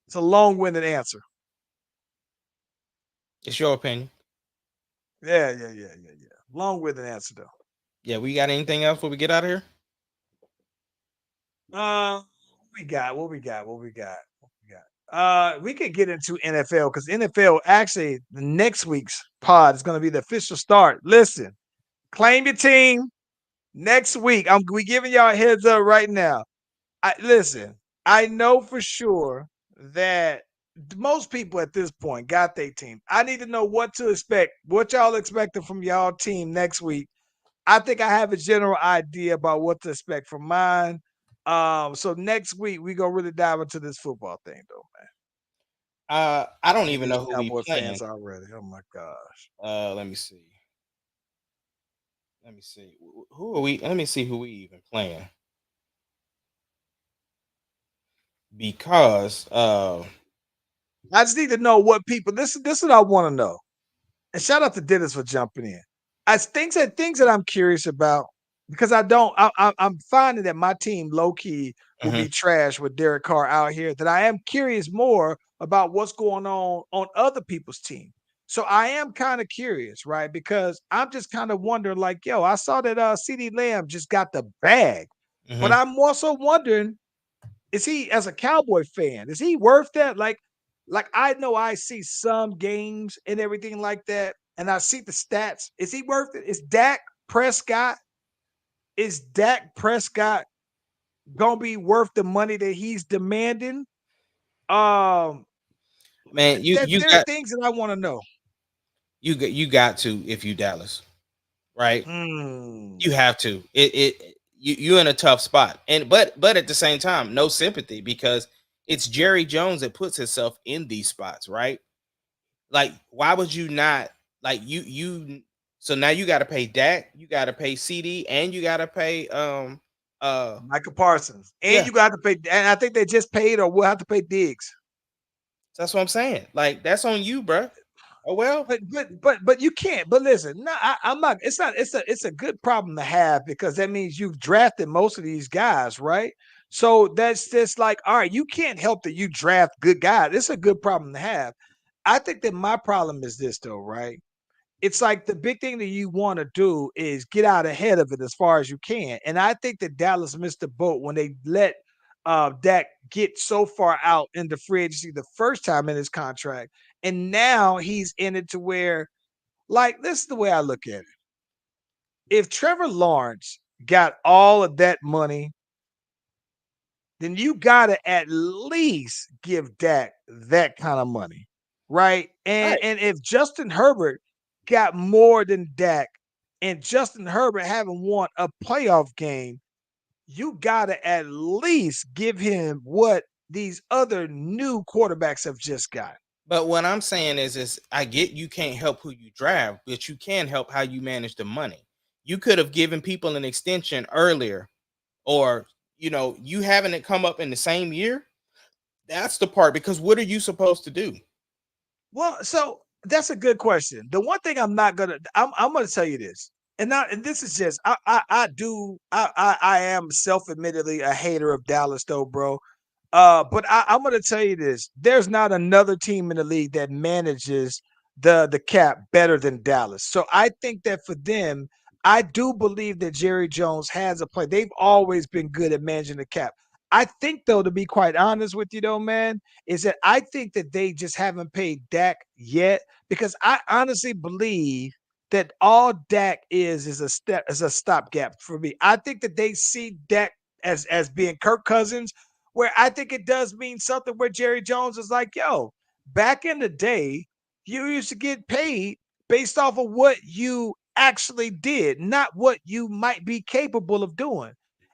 It's a long-winded answer. it's your opinion. Yeah. Long-winded answer though. Yeah, we got anything else before we get out of here? We could get into NFL, because NFL, actually the next week's pod is going to be the official start. Listen, claim your team next week. We giving y'all a heads up right now. Listen, I know for sure that most people at this point got their team. I need to know what to expect. What y'all expecting from y'all team next week? I think I have a general idea about what to expect from mine. So next week we gonna really dive into this football thing, though, man. I don't Look at even these know who we Cowboy playing. fans already. Oh my gosh. Let me see. Let me see. Who are we? Let me see who we even playing. Because I just need to know what people. This is what I want to know. And shout out to Dennis for jumping in. As things that I'm curious about, because I don't. I'm finding that my team low key will mhm. be trash with Derek Carr out here. That I am curious more about what's going on other people's team. So I am kind of curious, right? Because I'm just kind of wondering, like, yo, I saw that CD Lamb just got the bag, but Mhm. I'm also wondering, is he, as a Cowboy fan, is he worth that? Like I know I see some games and everything like that, and I see the stats. Is he worth it? Prescott? Is Dak Prescott gonna be worth the money that he's demanding? Um, Man, there are things that I want to know. you got to, if you Dallas, right? Hmm. You have to. You're in a tough spot, and but at the same time, no sympathy, because it's Jerry Jones that puts himself in these spots, right? Like, why would you not, like, you? So now you got to pay Dak, you got to pay CD, and you got to pay uh Michael Parsons, and yeah. you got to pay. And I think they just paid, or we'll have to pay Diggs. That's what I'm saying. Like, that's on you, bro. Oh well. But you can't. But listen, no, I'm not. It's not. It's a good problem to have, because that means you've drafted most of these guys, right? So that's just like, all right, you can't help that you draft good guys. It's a good problem to have. I think that my problem is this though, right? It's like the big thing that you want to do is get out ahead of it as far as you can. And I think that Dallas missed the boat when they let Dak get so far out in the free agency the first time in his contract. And now he's in it to where, like, this is the way I look at it. If Trevor Lawrence got all of that money, then you got to at least give Dak that kind of money, right? And Right. and if Justin Herbert got more than Dak, and Justin Herbert haven't won a playoff game, you got to at least give him what these other new quarterbacks have just got. But what I'm saying is I get you can't help who you draft, but you can help how you manage the money. You could have given people an extension earlier, or you having it come up in the same year. That's the part, because what are you supposed to do? Well, so that's a good question. The one thing I'm gonna tell you this, and this is just I am self-admittedly a hater of Dallas though, bro. But I'm gonna tell you this: there's not another team in the league that manages the cap better than Dallas. So I think that for them, I do believe that Jerry Jones has a play. They've always been good at managing the cap. I think, though, to be quite honest with you, though, man, is that I think that they just haven't paid Dak yet because I honestly believe that all Dak is a stopgap for me. I think that they see Dak as being Kirk Cousins, where I think it does mean something where Jerry Jones is like, yo, back in the day, you used to get paid based off of what you actually did, not what you might be capable of doing.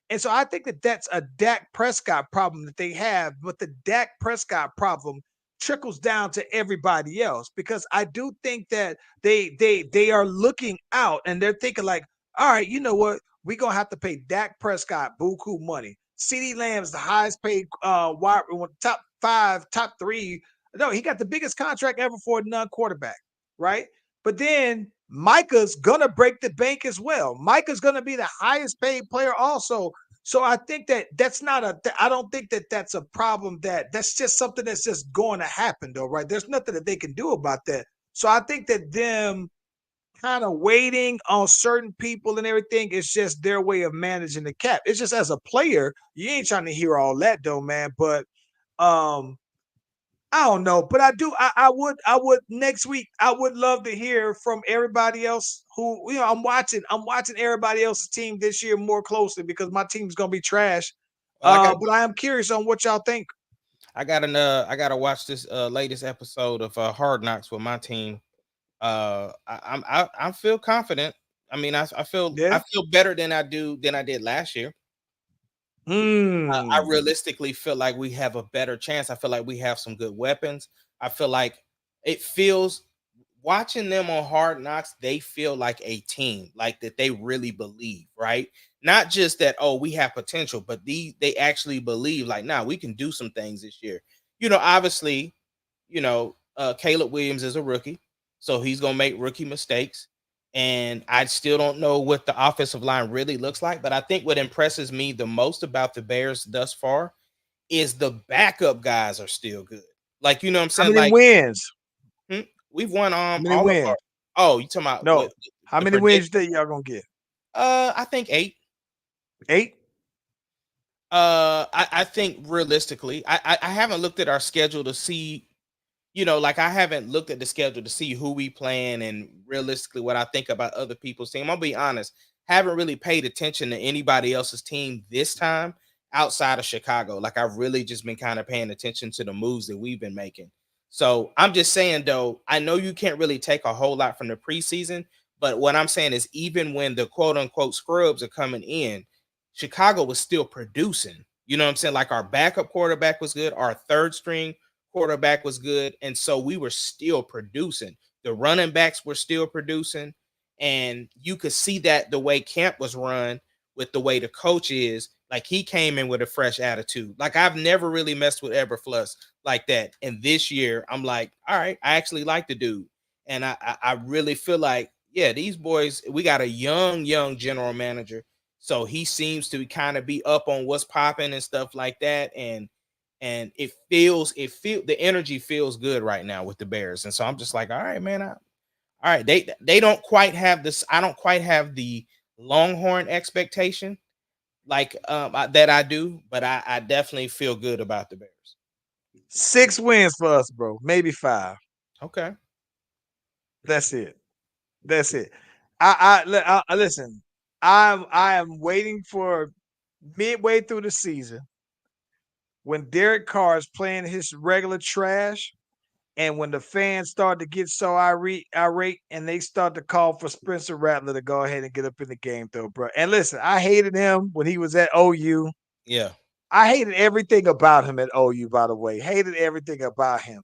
And so I think that that's a Dak Prescott problem that they have, but the Dak Prescott problem trickles down to everybody else because I do think that they are looking out and they're thinking like, all right, you know what? We're gonna have to pay Dak Prescott buku money. CD Lamb's the highest paid wide top five, top three. No, he got the biggest contract ever for a non-quarterback, right? But then Micah's gonna break the bank as well. Micah's gonna be the highest paid player also. So I think that that's not a. I don't think that that's a problem. That's just something that's just going to happen, though, right? There's nothing that they can do about that. So I think that them kind of waiting on certain people and everything is just their way of managing the cap. It's just as a player, you ain't trying to hear all that though, man. But um, I don't know, but I would next week. I would love to hear from everybody else who I'm watching everybody else's team this year more closely because my team's gonna be trash. Well, I got But I am curious on what y'all think. I gotta watch this latest episode of Hard Knocks with my team. I feel confident. I mean, I Yeah. feel better than I did last year. I Hmm. realistically feel like we have a better chance. I feel like we have some good weapons. I feel like it feels watching them on Hard Knocks, they feel like a team, like that they really believe, right? Not just that, oh, we have potential, but they actually believe, like, nah, we can do some things this year. Obviously, Caleb Williams is a rookie, so he's gonna make rookie mistakes. And I still don't know what the offensive line really looks like. But I think what impresses me the most about the Bears thus far is the backup guys are still good. Like, you know what I'm How saying? many Like, wins? hmm, we've won How many all of our. wins? Oh, you talking about No. what How the many wins predict? you think y'all gonna get? I think 8. 8? I think realistically, I haven't looked at our schedule to see, like I haven't looked at the schedule to see who we playing and realistically what I think about other people's team. I'll be honest, haven't really paid attention to anybody else's team this time outside of Chicago. Like I've really just been kind of paying attention to the moves that we've been making. So I'm just saying though, I know you can't really take a whole lot from the preseason, but what I'm saying is even when the quote unquote scrubs are coming in, Chicago was still producing. You know what I'm saying? Like our backup quarterback was good, our third string quarterback was good, and so we were still producing. The running backs were still producing, and you could see that the way camp was run with the way the coach is. Like he came in with a fresh attitude. Like I've never really messed with Eberflus like that, and this year I'm like, all right, I actually like the dude, and I really feel like yeah, these boys. We got a young general manager, so he seems to kind of be up on what's popping and stuff like that, and the energy feels good right now with the Bears. And so I'm just like, all right, man. All right, they don't quite have this. I don't quite have the Longhorn expectation like that I do, but I definitely feel good about the Bears. 6 wins for us, bro. Maybe 5. Okay. That's it. That's it. I listen. I am waiting for midway through the season when Derek Carr is playing his regular trash, and when the fans start to get so irate, and they start to call for Spencer Rattler to go ahead and get up in the game, though, bro. And listen, I hated him when he was at OU. Yeah. I hated everything about him at OU. By the way, hated everything about him.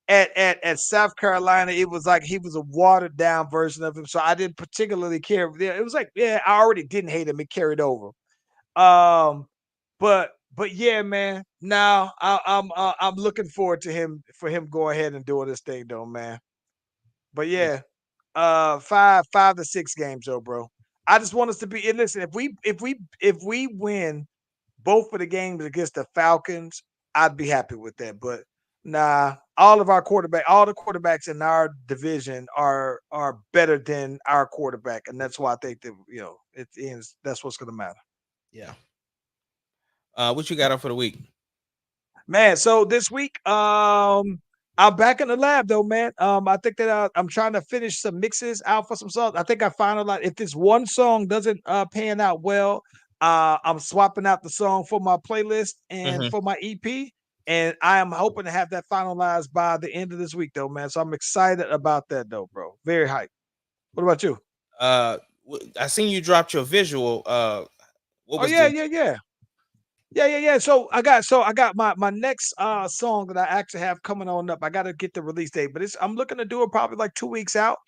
At South Carolina, it was like he was a watered down version of him. So I didn't particularly care. Yeah, it was like, yeah, I already didn't hate him. It carried over. Um, but But yeah, man. Now I'm looking forward to him go ahead and doing this thing though, man. But yeah, 5 to 6 games though, bro. I just want us to be. And listen, if we win both of the games against the Falcons, I'd be happy with that. But nah, all the quarterbacks in our division are better than our quarterback, and that's why I think that it ends. That's what's going to matter. Yeah. What you got up for the week? Man, so this week, I'm back in the lab though, man. I think that I'm trying to finish some mixes out for some songs. I think I finalized if this one song doesn't pan out well, I'm swapping out the song for my playlist and Mhm. for my EP. And I am hoping to have that finalized by the end of this week, though, man. So I'm excited about that, though, bro. Very hyped. What about you? I seen you dropped your visual. What Oh was yeah, the? yeah, yeah. Yeah. So I got my next song that I actually have coming on up. I gotta get the release date, but I'm looking to do it probably like 2 weeks out.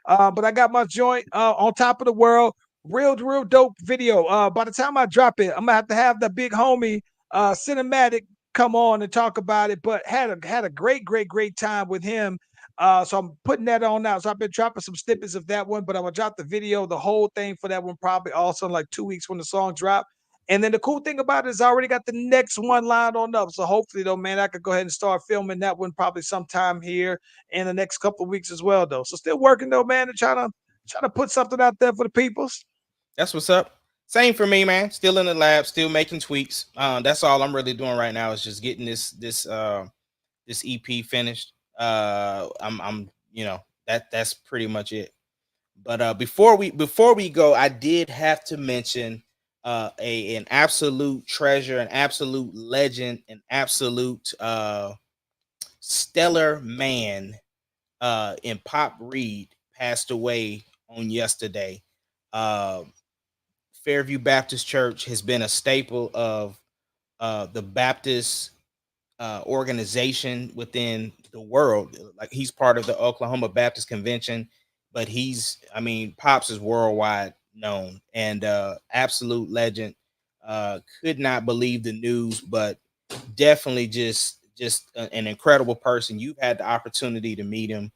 But I got my joint on top of the world, real dope video. By the time I drop it, I'm gonna have the big homie cinematic come on and talk about it. But had a great time with him. So I'm putting that on now. So I've been dropping some snippets of that one, but I'm gonna drop the video, the whole thing for that one, probably also in like 2 weeks when the song drop. And then the cool thing about it is I already got the next one lined on up. So hopefully, though, man, I could go ahead and start filming that one probably sometime here in the next couple of weeks as well, though. So still working though, man, and trying to put something out there for the peoples. That's what's up. Same for me, man. Still in the lab, still making tweaks. That's all I'm really doing right now is just getting this EP finished. I'm that's pretty much it. But before we go, I did have to mention an absolute treasure, an absolute legend, an absolute stellar man in Pop Reed passed away on yesterday. Uh, Fairview Baptist Church has been a staple of the Baptist organization within the world. Like he's part of the Oklahoma Baptist Convention, but Pops is worldwide known and absolute legend. Could not believe the news, but definitely just an incredible person. You've had the opportunity to meet him,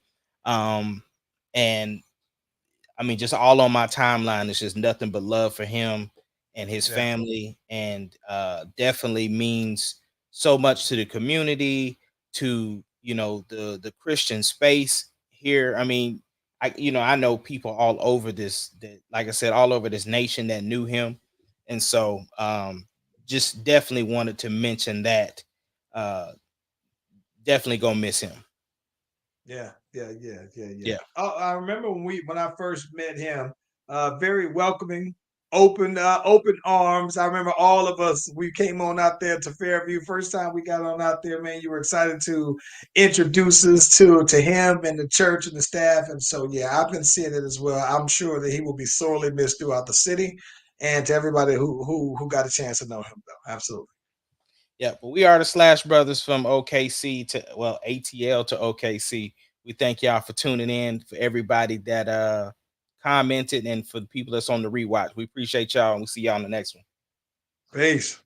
and just all on my timeline. It's just nothing but love for him and his Yeah. family, and definitely means so much to the community, to the Christian space here. I know people all over like I said, all over this nation that knew him, and so just definitely wanted to mention that. Uh, Definitely gonna miss him. Yeah. Yeah. I remember when I first met him, very welcoming, open arms. I remember all of us, we came on out there to Fairview. First time we got on out there, man, you were excited to introduce us to him and the church and the staff. And so yeah, I've been seeing it as well. I'm sure that he will be sorely missed throughout the city and to everybody who got a chance to know him though. Absolutely. Yeah, but we are the Slash Brothers from OKC to ATL to OKC. We thank y'all for tuning in, for everybody that commented, and for the people that's on the rewatch. We appreciate y'all, and we'll see y'all on the next one. Peace.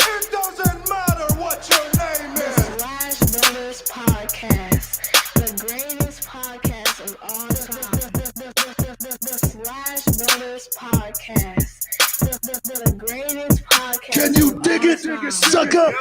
It doesn't matter what your name is. Slash Brothers Podcast, the greatest podcast of all time. The Slash Brothers Podcast, the greatest podcast. Can you of dig all it, time. sucker?